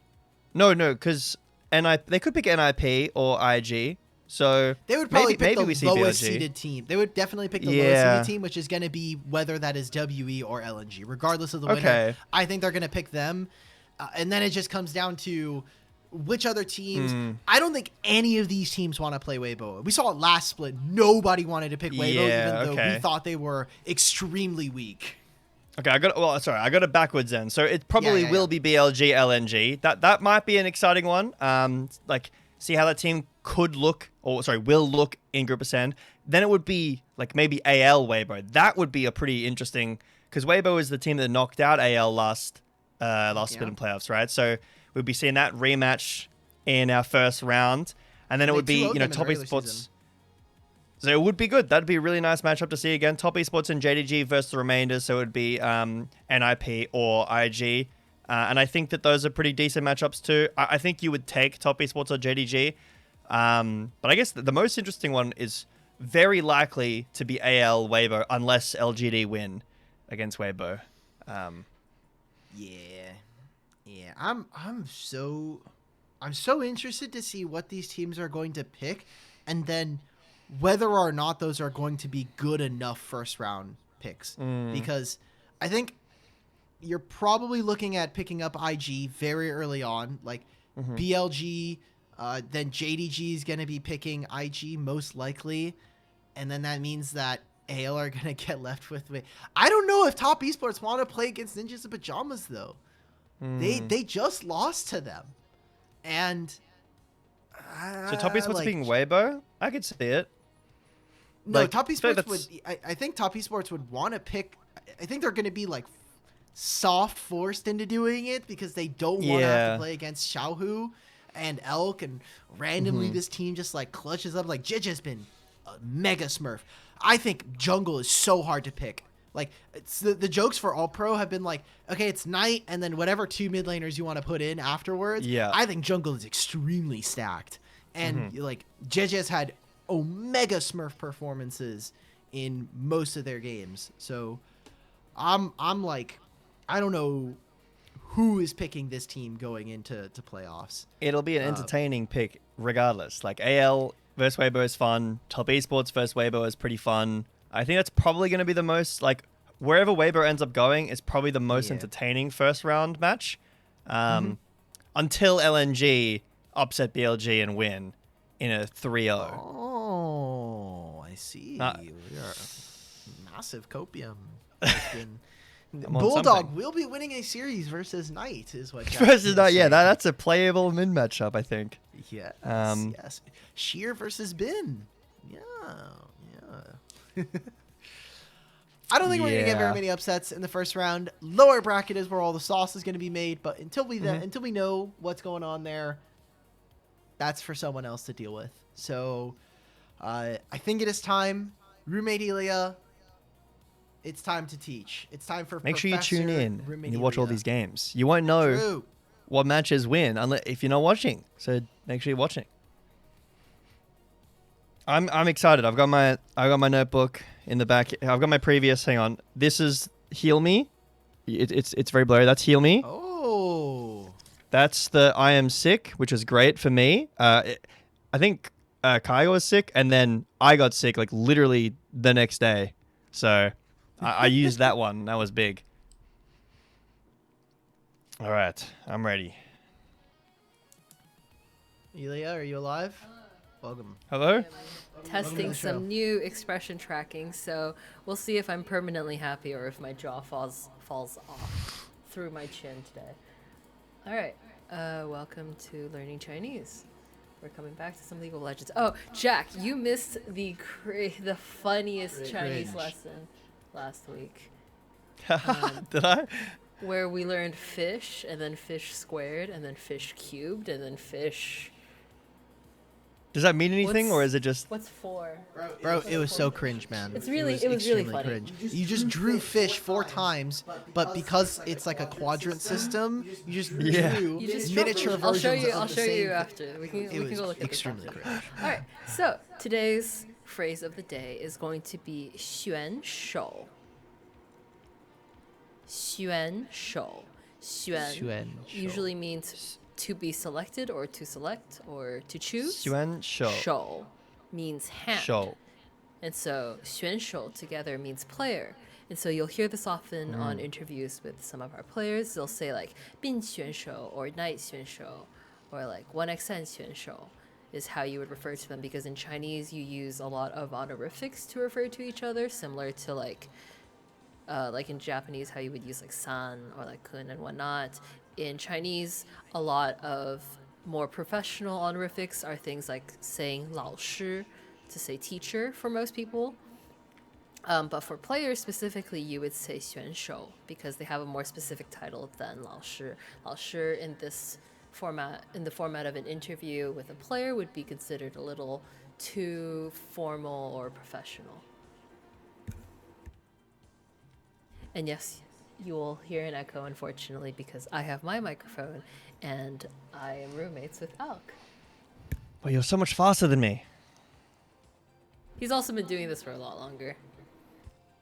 no, because they could pick NIP or IG. So they would probably pick the lowest BLG. seeded team. They would definitely pick the lowest seeded team, which is going to be whether that is WE or LNG, regardless of the winner. Okay. I think they're going to pick them, and then it just comes down to which other teams. I don't think any of these teams want to play Weibo. We saw it last split. Nobody wanted to pick Weibo, even though we thought they were extremely weak. Okay, I got it backwards then. So it probably will be BLG LNG. That might be an exciting one. Like, see how that team will look in Group Ascend. Then it would be like maybe AL Weibo. That would be a pretty interesting, because Weibo is the team that knocked out AL last split in playoffs, right? So we'd be seeing that rematch in our first round, and then it would be Top Esports. So it would be good. That'd be a really nice matchup to see again. Top Esports and JDG versus the remainders. So it would be NIP or IG. And I think that those are pretty decent matchups too. I think you would take Top Esports or JDG. But I guess the most interesting one is very likely to be AL Weibo unless LGD win against Weibo. Yeah. I'm so interested to see what these teams are going to pick, and then whether or not those are going to be good enough first round picks. Because I think you're probably looking at picking up IG very early on, like BLG, then JDG is going to be picking IG most likely, and then that means that AL are going to get left with me. I don't know if Top Esports want to play against Ninjas in Pajamas, though. They just lost to them. And so Top Esports being Weibo? I could see it. No, Top Esports would... I think Top Esports would want to pick... I think they're going to be, like, soft forced into doing it because they don't want to have to play against Xiaohu and Elk, and randomly this team just, like, clutches up. Like, Jij has been a mega smurf. I think jungle is so hard to pick. Like, it's the jokes for All Pro have been like, okay, it's Knight and then whatever 2 mid laners you want to put in afterwards. Yeah. I think jungle is extremely stacked. And, like, JJ has had Omega Smurf performances in most of their games. So, I'm like, I don't know who is picking this team going into playoffs. It'll be an entertaining pick regardless. Like, AL versus Weibo is fun. Top Esports versus Weibo is pretty fun. I think that's probably going to be the most, like, wherever Weibo ends up going, is probably the most entertaining first round match. Until LNG upset BLG and win in a 3-0. Oh, I see. We are massive copium. Bulldog something. Will be winning a series versus Knight, is what. Versus Knight, yeah, that's a playable mid matchup, I think. Yes, yes. Sheer versus Bin. Yeah. I don't think we're gonna get very many upsets in the first round. Lower bracket is where all the sauce is gonna be made, but until we know what's going on there, that's for someone else to deal with. So, I think it is time, roommate Elia. It's time to teach. It's time for Make sure you tune in and you watch all these games. You won't know what matches win if you're not watching. So make sure you're watching. I'm excited. I've got my notebook in the back. I've got my previous. Hang on. This is Heal Me. It's very blurry. That's Heal Me. Oh. That's the I Am Sick, which is great for me. I think Kai was sick, and then I got sick like literally the next day. So I used that one. That was big. All right, I'm ready. Elia, are you alive? Welcome. Hello? Testing some new expression tracking, so we'll see if I'm permanently happy or if my jaw falls off through my chin today. All right, welcome to Learning Chinese. We're coming back to some League of Legends. Oh, Jack, you missed the funniest Chinese lesson last week. Did I? Where we learned fish, and then fish squared, and then fish cubed, and then fish... Does that mean anything, or is it just... What's 4? Bro, it was so cringe, man. It was really funny. Cringe. You just drew fish 4 times, but because it's like a quadrant system, you just drew miniature versions I'll show you same after. We can go look at extremely this. cringe. All right. So today's phrase of the day is going to be 选手. 选手. 选 usually means to be selected or to select or to choose. 选手. 手 means hand. 手. And so 选手 together means player. And so you'll hear this often on interviews with some of our players. They'll say like 并选手 or night 选手 or like 1xn 选手 is how you would refer to them, because in Chinese you use a lot of honorifics to refer to each other, similar to like in Japanese how you would use like san or like kun and whatnot. In Chinese, a lot of more professional honorifics are things like saying 老师 to say teacher for most people. But for players specifically, you would say 选手 because they have a more specific title than 老师. 老师 in this in the format of an interview with a player would be considered a little too formal or professional. And yes, you will hear an echo, unfortunately, because I have my microphone and I am roommates with Alk. Well, you're so much faster than me. He's also been doing this for a lot longer.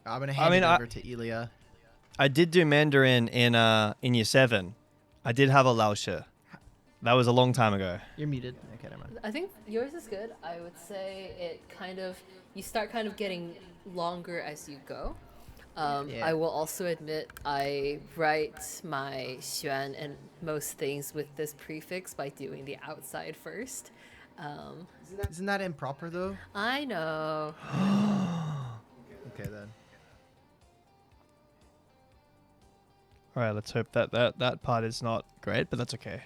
I'm gonna hand it over to Ilya. I did do Mandarin in year 7. I did have a Laoshe. That was a long time ago. You're muted. Okay, never mind. I think yours is good. I would say you start kind of getting longer as you go. Yeah. I will also admit I write my xuan and most things with this prefix by doing the outside first. Isn't that improper though? I know. Okay then. All right, let's hope that part is not great, but that's okay.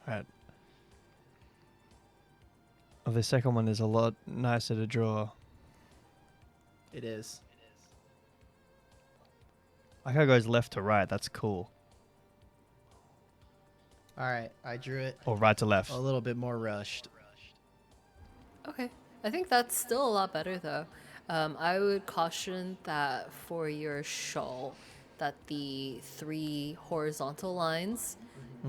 All right. Oh, the second one is a lot nicer to draw. It is. Like how it goes left to right. That's cool. All right, I drew it Or right to left. a little bit more rushed. Okay. I think that's still a lot better though. I would caution that for your shawl, that the 3 horizontal lines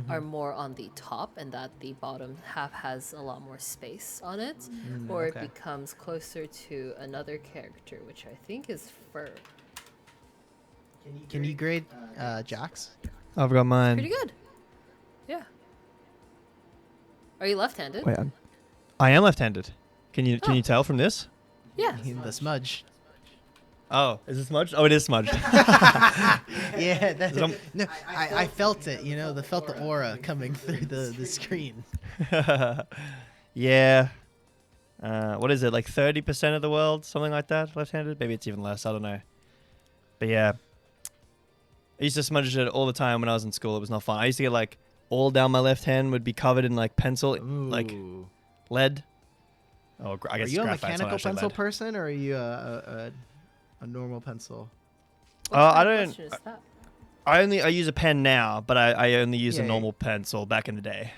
are more on the top and that the bottom half has a lot more space on it, or okay. it becomes closer to another character, which I think is fur. Can you grade Jax? I've got mine. Pretty good. Yeah. Are you left-handed? Wait, I am left-handed. Can you tell from this? Yeah. The smudge. Oh, is it smudged? Oh, it is smudged. Yeah, no, I felt it. You know, felt the aura coming through the screen. Yeah. What is it, like 30% of the world, something like that, left-handed? Maybe it's even less. I don't know. But yeah, I used to smudge it all the time when I was in school. It was not fun. I used to get like all down my left hand would be covered in like pencil, like Ooh. lead. Oh, I guess Are you a graphite's not mechanical actually pencil lead. person, or are you a normal pencil? What I kind of don't- question is that? I use a pen now, but I only use a Yeah, normal pencil back in the day.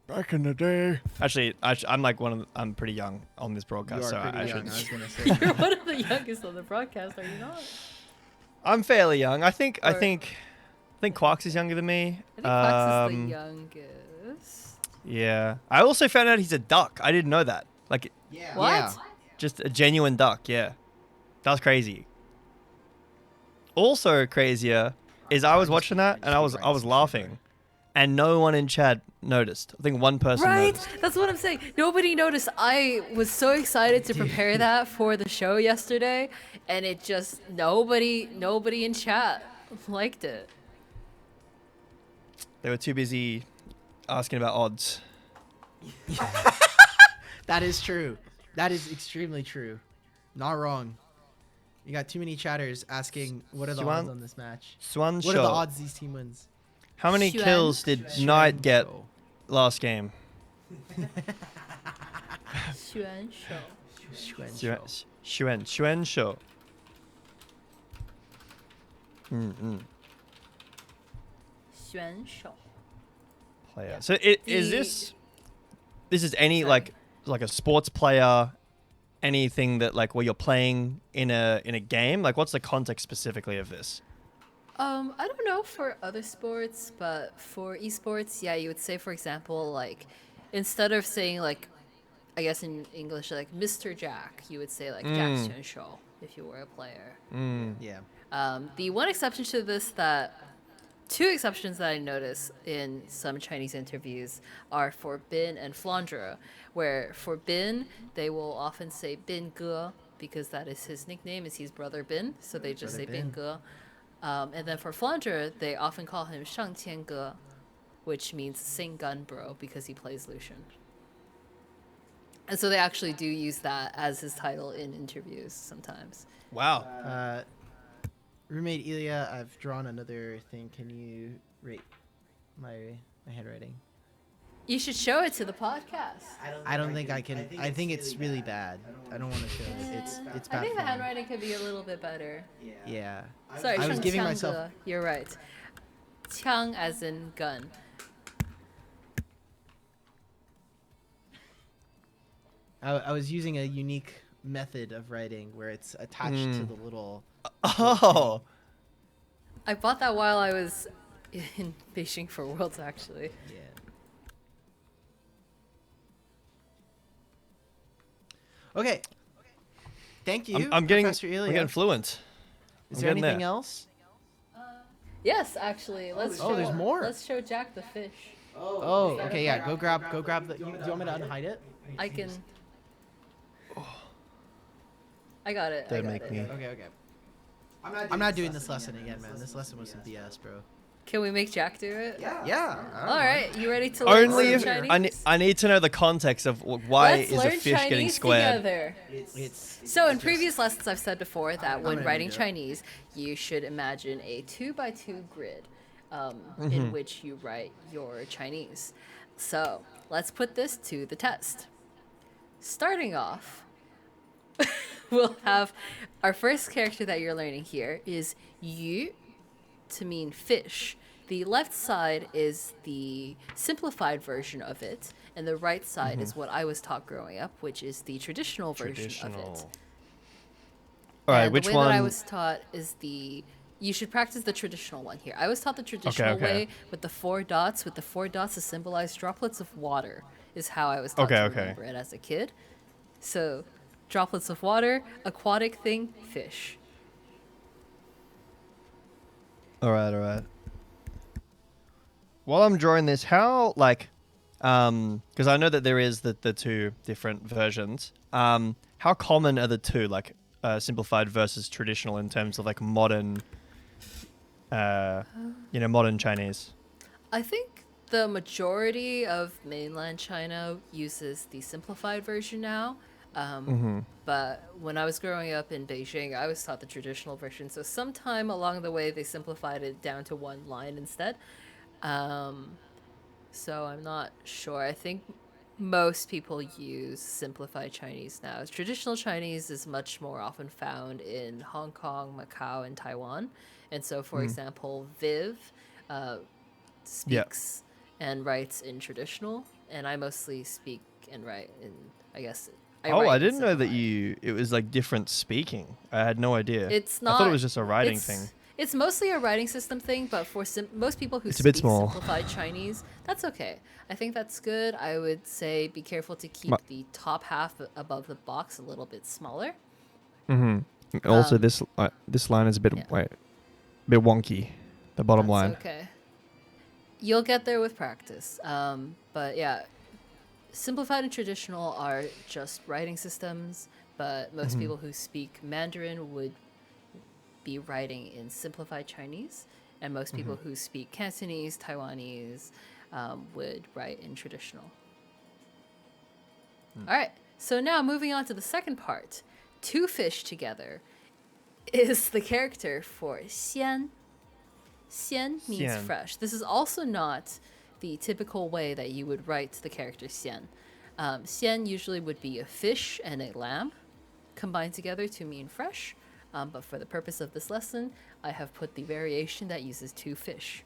Back in the day. Actually, I'm like I'm pretty young on this You broadcast, are so pretty I young. should. I was gonna say. You're one of the youngest on the broadcast, are you not? I'm fairly young. I think Or- Quarks is younger than me. I think Fox is the youngest. Yeah. I also found out he's a duck. I didn't know that. Like, Yeah. What? Yeah. just a genuine duck. Yeah. That was crazy. Also crazier is I was watching that and I was laughing, and no one in chat noticed. I think one person Right? noticed. That's what I'm saying. Nobody noticed. I was so excited to prepare that for the show yesterday, and it just nobody in chat liked it. They were too busy asking about odds. That is true. That is extremely true. Not wrong. You got too many chatters asking what are the odds on this match. Swan What are the Shot. odds these team wins? How many Xuan? kills did Knight get Show. last game? Xuan Shou. Xuan Shou. Xuan Shou. Player. Yeah. So is The- this is any Sorry. like a sports player, anything that like where you're playing in a game? Like what's the context specifically of this? I don't know for other sports, but for esports, yeah, you would say, for example, like instead of saying like, I guess in English like Mr. Jack, you would say like Jack Xuan Shou if you were a player. Yeah. The two exceptions that I notice in some Chinese interviews are for Bin and Flandre, where for Bin, they will often say Bin Ge, because that is his nickname, is his brother Bin, so they just Brother say Bin Ge. And then for Flandre, they often call him Shang Qian Ge, which means Sing Gun Bro, because he plays Lucian. And so they actually do use that as his title in interviews sometimes. Wow. Roommate Ilya, I've drawn another thing. Can you rate my handwriting? You should show it to the podcast. I don't think I can. I think it's really bad. I don't want to show it. It's bad. I think the form. handwriting could be a little bit better. Yeah. Sorry, I was Shang giving Qiang myself- Ge, you're right. 枪 as in gun. I was using a unique method of writing where it's attached to the little. Oh. I bought that while I was in Beijing for Worlds, actually. Yeah. Okay. Thank you, I'm getting Professor Ilya. I'm getting fluent. Is I'm there getting anything there. else? Yes, actually. Let's Oh, show, there's more. Let's show Jack the fish. Oh, okay, yeah. Go grab the. Do you want me to unhide it? I can. I got it. Don't I got make it. me. Okay. I'm not doing this lesson again, man. This lesson was some BS, bro. Can we make Jack do it? Yeah. All right, you ready to learn Only some if Chinese? I need to know the context of why Let's is a learn fish Chinese getting squared. together. It's So in previous lessons, I've said before that when gonna writing need it. Chinese, you should imagine a 2x2 grid Mm-hmm. in which you write your Chinese. So let's put this to the test. Starting off, we'll have our first character that you're learning here is yu, to mean fish. The left side is the simplified version of it, and the right side is what I was taught growing up, which is the traditional version of it. All right, And which the way one? that I was taught is you should practice the traditional one here. I was taught the traditional okay. way with the 4 dots, with the 4 dots to symbolize droplets of water, is how I was taught to Okay. remember it as a kid. So, droplets of water, aquatic thing, fish. All right. While I'm drawing this, how because I know that there is the two different versions. How common are the two, like simplified versus traditional, in terms of like modern, modern Chinese? I think the majority of mainland China uses the simplified version now. But when I was growing up in Beijing, I was taught the traditional version. So sometime along the way, they simplified it down to one line instead. So I'm not sure. I think most people use simplified Chinese now. Traditional Chinese is much more often found in Hong Kong, Macau, and Taiwan. And so, for example, Viv speaks and writes in traditional, and I mostly speak and write in, I guess. I write in didn't know that simplified. it was like different speaking. I had no idea. It's I thought it not- was just a writing it's- thing. It's mostly a writing system thing, but for most people who It's a bit speak small. simplified Chinese, that's okay. I think that's good. I would say be careful to keep Ma- the top half above the box a little bit smaller. Also, this line is a bit yeah. bit wonky. The bottom That's line. okay. You'll get there with practice. But yeah, simplified and traditional are just writing systems, but most people who speak Mandarin would be writing in simplified Chinese, and most people who speak Cantonese, Taiwanese would write in traditional. All right, so now moving on to the second part. Two fish together is the character for xian. Xian means Xian. fresh. This is also not the typical way that you would write the character xian. Xian usually would be a fish and a lamb combined together to mean fresh. But for the purpose of this lesson, I have put the variation that uses two fish.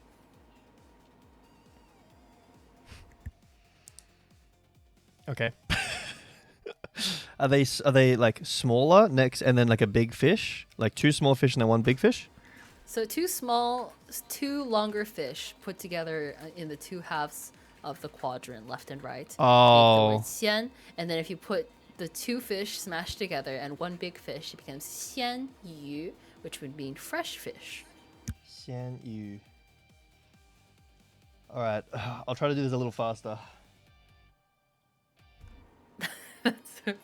Okay. Are they like smaller next, and then like a big fish, like two small fish and then one big fish? So two longer fish put together in the two halves of the quadrant, left and right. Make the Oh. word xian, and then if you put the two fish smashed together and one big fish, it becomes xian yu, which would mean fresh fish. Xian Yu. All right, I'll try to do this a little faster. That's okay.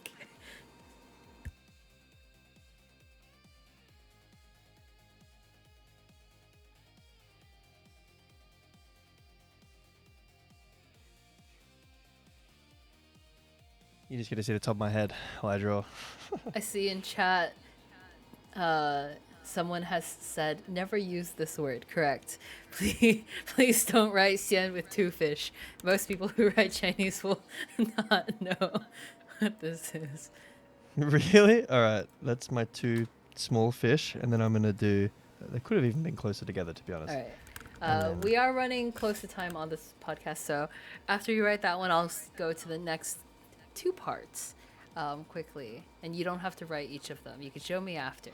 You just get to see the top of my head while I draw. I see in chat, someone has said, never use this word. Correct. Please don't write xian with two fish. Most people who write Chinese will not know what this is. Really? All right, that's my two small fish, and then I'm gonna do. They could have even been closer together, to be honest. All right. then- We are running close to time on this podcast, so after you write that one, I'll go to the next two parts quickly, and you don't have to write each of them. You can show me after.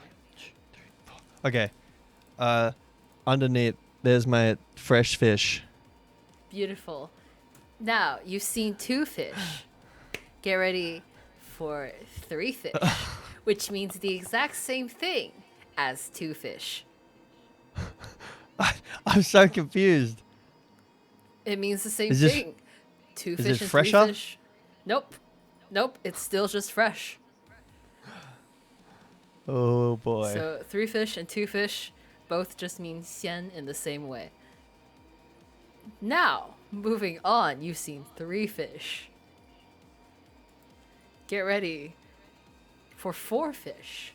Okay. Underneath, there's my fresh fish. Beautiful. Now you've seen two fish. Get ready for three fish, which means the exact same thing as two fish. I'm so confused. It means the same Is this- thing. Two is fish it and fresher? three fish. Nope. Nope. It's still just fresh. Oh boy. So three fish and two fish both just mean xian in the same way. Now, moving on, you've seen three fish. Get ready for four fish.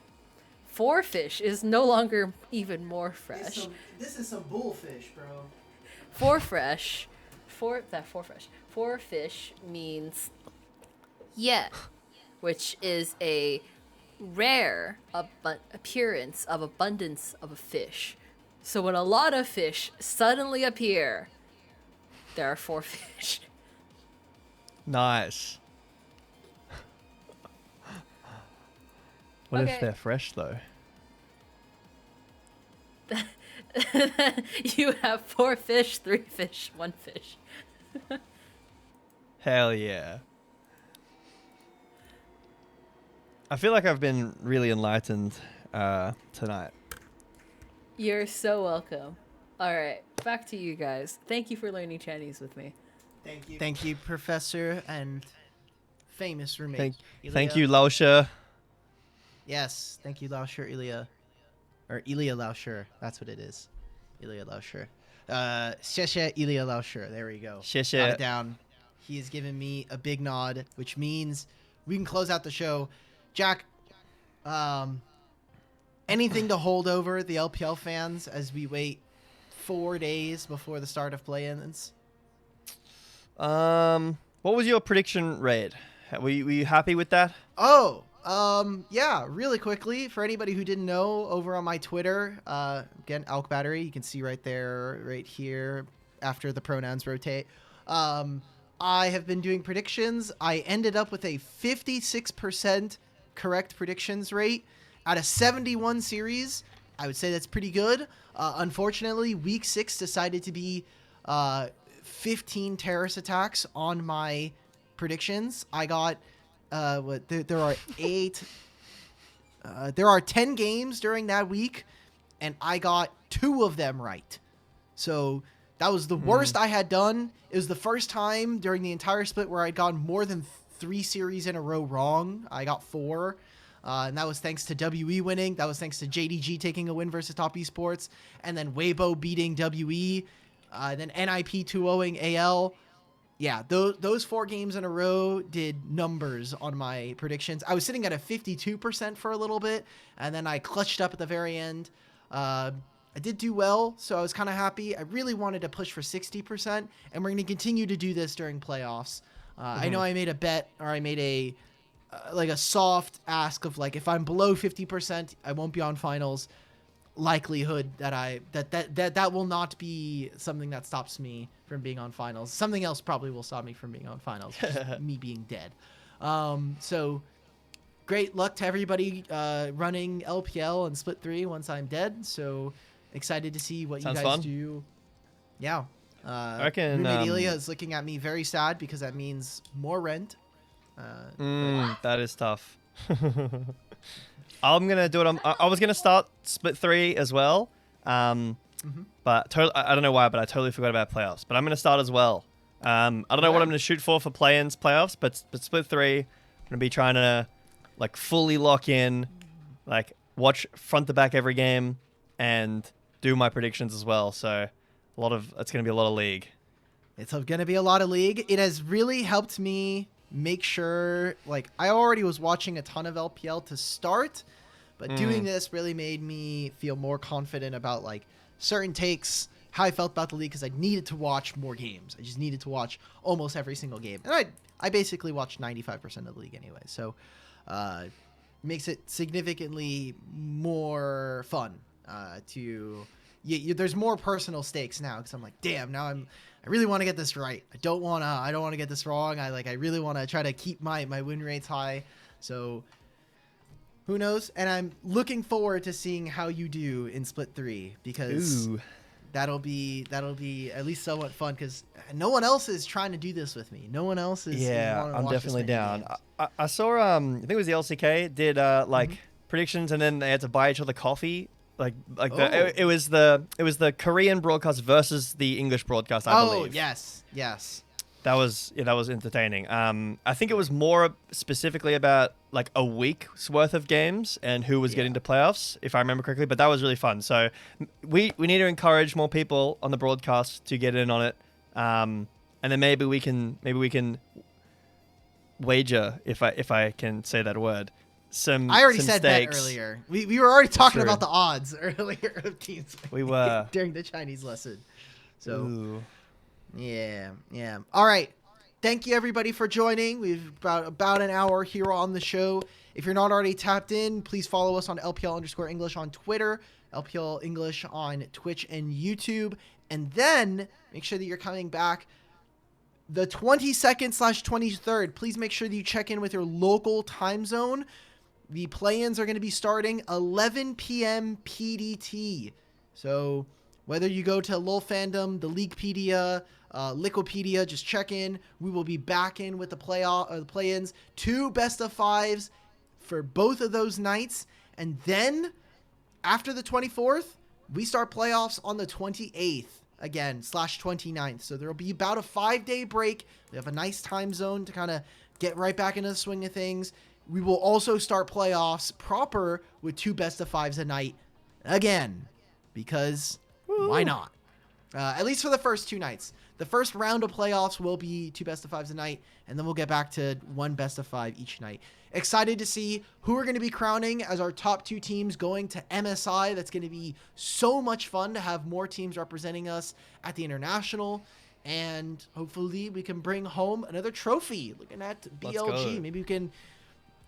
Four fish is no longer even more fresh. This is some bullfish, bro. Four fresh. Four fish means yeah, which is a rare appearance of abundance of a fish. So when a lot of fish suddenly appear, there are four fish. Nice. What Okay. if they're fresh though? You have four fish, three fish, one fish. Hell yeah. I feel like I've been really enlightened tonight. You're so welcome. All right, back to you guys. Thank you for learning Chinese with me. Thank you, Professor and famous roommate. Thank Ilya. you, Lao She. Yes, thank you, Laosher Ilya. Or Ilya Laosher, that's what it is. Ilya Laosher. 谢谢 Ilya Laosher. There we go. 谢谢. Got it down. He has given me a big nod, which means we can close out the show. Jack, anything to hold over the LPL fans as we wait 4 days before the start of play-ins? What was your prediction rate? Were you happy with that? Oh, yeah, really quickly, for anybody who didn't know, over on my Twitter, again, Alk Battery, you can see right there, right here, after the pronouns rotate. I have been doing predictions. I ended up with a 56% correct predictions rate out of 71 series. I would say that's pretty good. Unfortunately, week 6 decided to be 15 terrorist attacks on my predictions. I got there are 8 there are 10 games during that week, and I got 2 of them right. So that was the worst I had done. It was the first time during the entire split where I'd gone more than 3 series in a row wrong. I got 4. And that was thanks to WE winning. That was thanks to JDG taking a win versus Top Esports. And then Weibo beating WE. Then NIP 2-0ing AL. Yeah, those 4 games in a row did numbers on my predictions. I was sitting at a 52% for a little bit, and then I clutched up at the very end. I did do well, so I was kind of happy. I really wanted to push for 60%, and we're going to continue to do this during playoffs. I know I made a bet, or I made a soft ask of like, if I'm below 50%, I won't be on finals. Likelihood that will not be something that stops me from being on finals. Something else probably will stop me from being on finals, just me being dead. So great luck to everybody running LPL and Split 3 once I'm dead. So excited to see what Sounds you guys fun. do. Yeah. I reckon, roommate Ilya is looking at me very sad because that means more rent. That is tough. I'm gonna do it. I was gonna start Split 3 as well, but I don't know why, but I totally forgot about playoffs. But I'm gonna start as well. I don't know what I'm gonna shoot for play-ins, playoffs, but Split 3, I'm gonna be trying to like fully lock in, like watch front to back every game, and do my predictions as well. So it's gonna be a lot of League. It's going to be a lot of League. It has really helped me make sure, like, I already was watching a ton of LPL to start, but doing this really made me feel more confident about, like, certain takes, how I felt about the league, because I needed to watch more games. I just needed to watch almost every single game. And I basically watched 95% of the league anyway, so makes it significantly more fun to there's more personal stakes now because I'm like, damn, now I really want to get this right. I don't want to get this wrong. I really want to try to keep my win rates high. So who knows? And I'm looking forward to seeing how you do in Split 3 because Ooh. that'll be at least somewhat fun because no one else is trying to do this with me. No one else is. Yeah, wanting to I'm watch this definitely many down. games. I saw I think it was the LCK did predictions, and then they had to buy each other coffee. It was the Korean broadcast versus the English broadcast. I believe. Oh yes. That was entertaining. I think it was more specifically about like a week's worth of games and who was getting to playoffs, if I remember correctly. But that was really fun. So we need to encourage more people on the broadcast to get in on it, and then maybe we can wager, if I can say that word. I already said stakes. that earlier. We were already talking True. about the odds earlier of teams. We were during the Chinese lesson. So. Ooh. Yeah. All right. Thank you everybody for joining. We've about an hour here on the show. If you're not already tapped in, please follow us on LPL_English on Twitter, LPL English on Twitch and YouTube, and then make sure that you're coming back the 22nd/23rd. Please make sure that you check in with your local time zone. The play-ins are going to be starting 11 p.m. PDT. So whether you go to LoL Fandom, the Leaguepedia, Liquipedia, just check in. We will be back in with the play-ins. 2 best-of-5s for both of those nights. And then, after the 24th, we start playoffs on the 28th again, /29th. So there will be about a 5-day break. We have a nice time zone to kind of get right back into the swing of things. We will also start playoffs proper with 2 best-of-5s a night again. Because why not? At least for the first 2 nights. The first round of playoffs will be 2 best-of-5s a night, and then we'll get back to 1 best-of-5 each night. Excited to see who we're going to be crowning as our top 2 teams going to MSI. That's going to be so much fun to have more teams representing us at the International, and hopefully we can bring home another trophy. Looking at BLG, maybe we can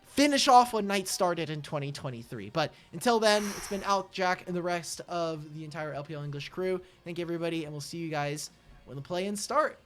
finish off what night started in 2023. But until then, it's been Alec, Jack, and the rest of the entire LPL English crew. Thank you, everybody, and we'll see you guys when the play-ins start.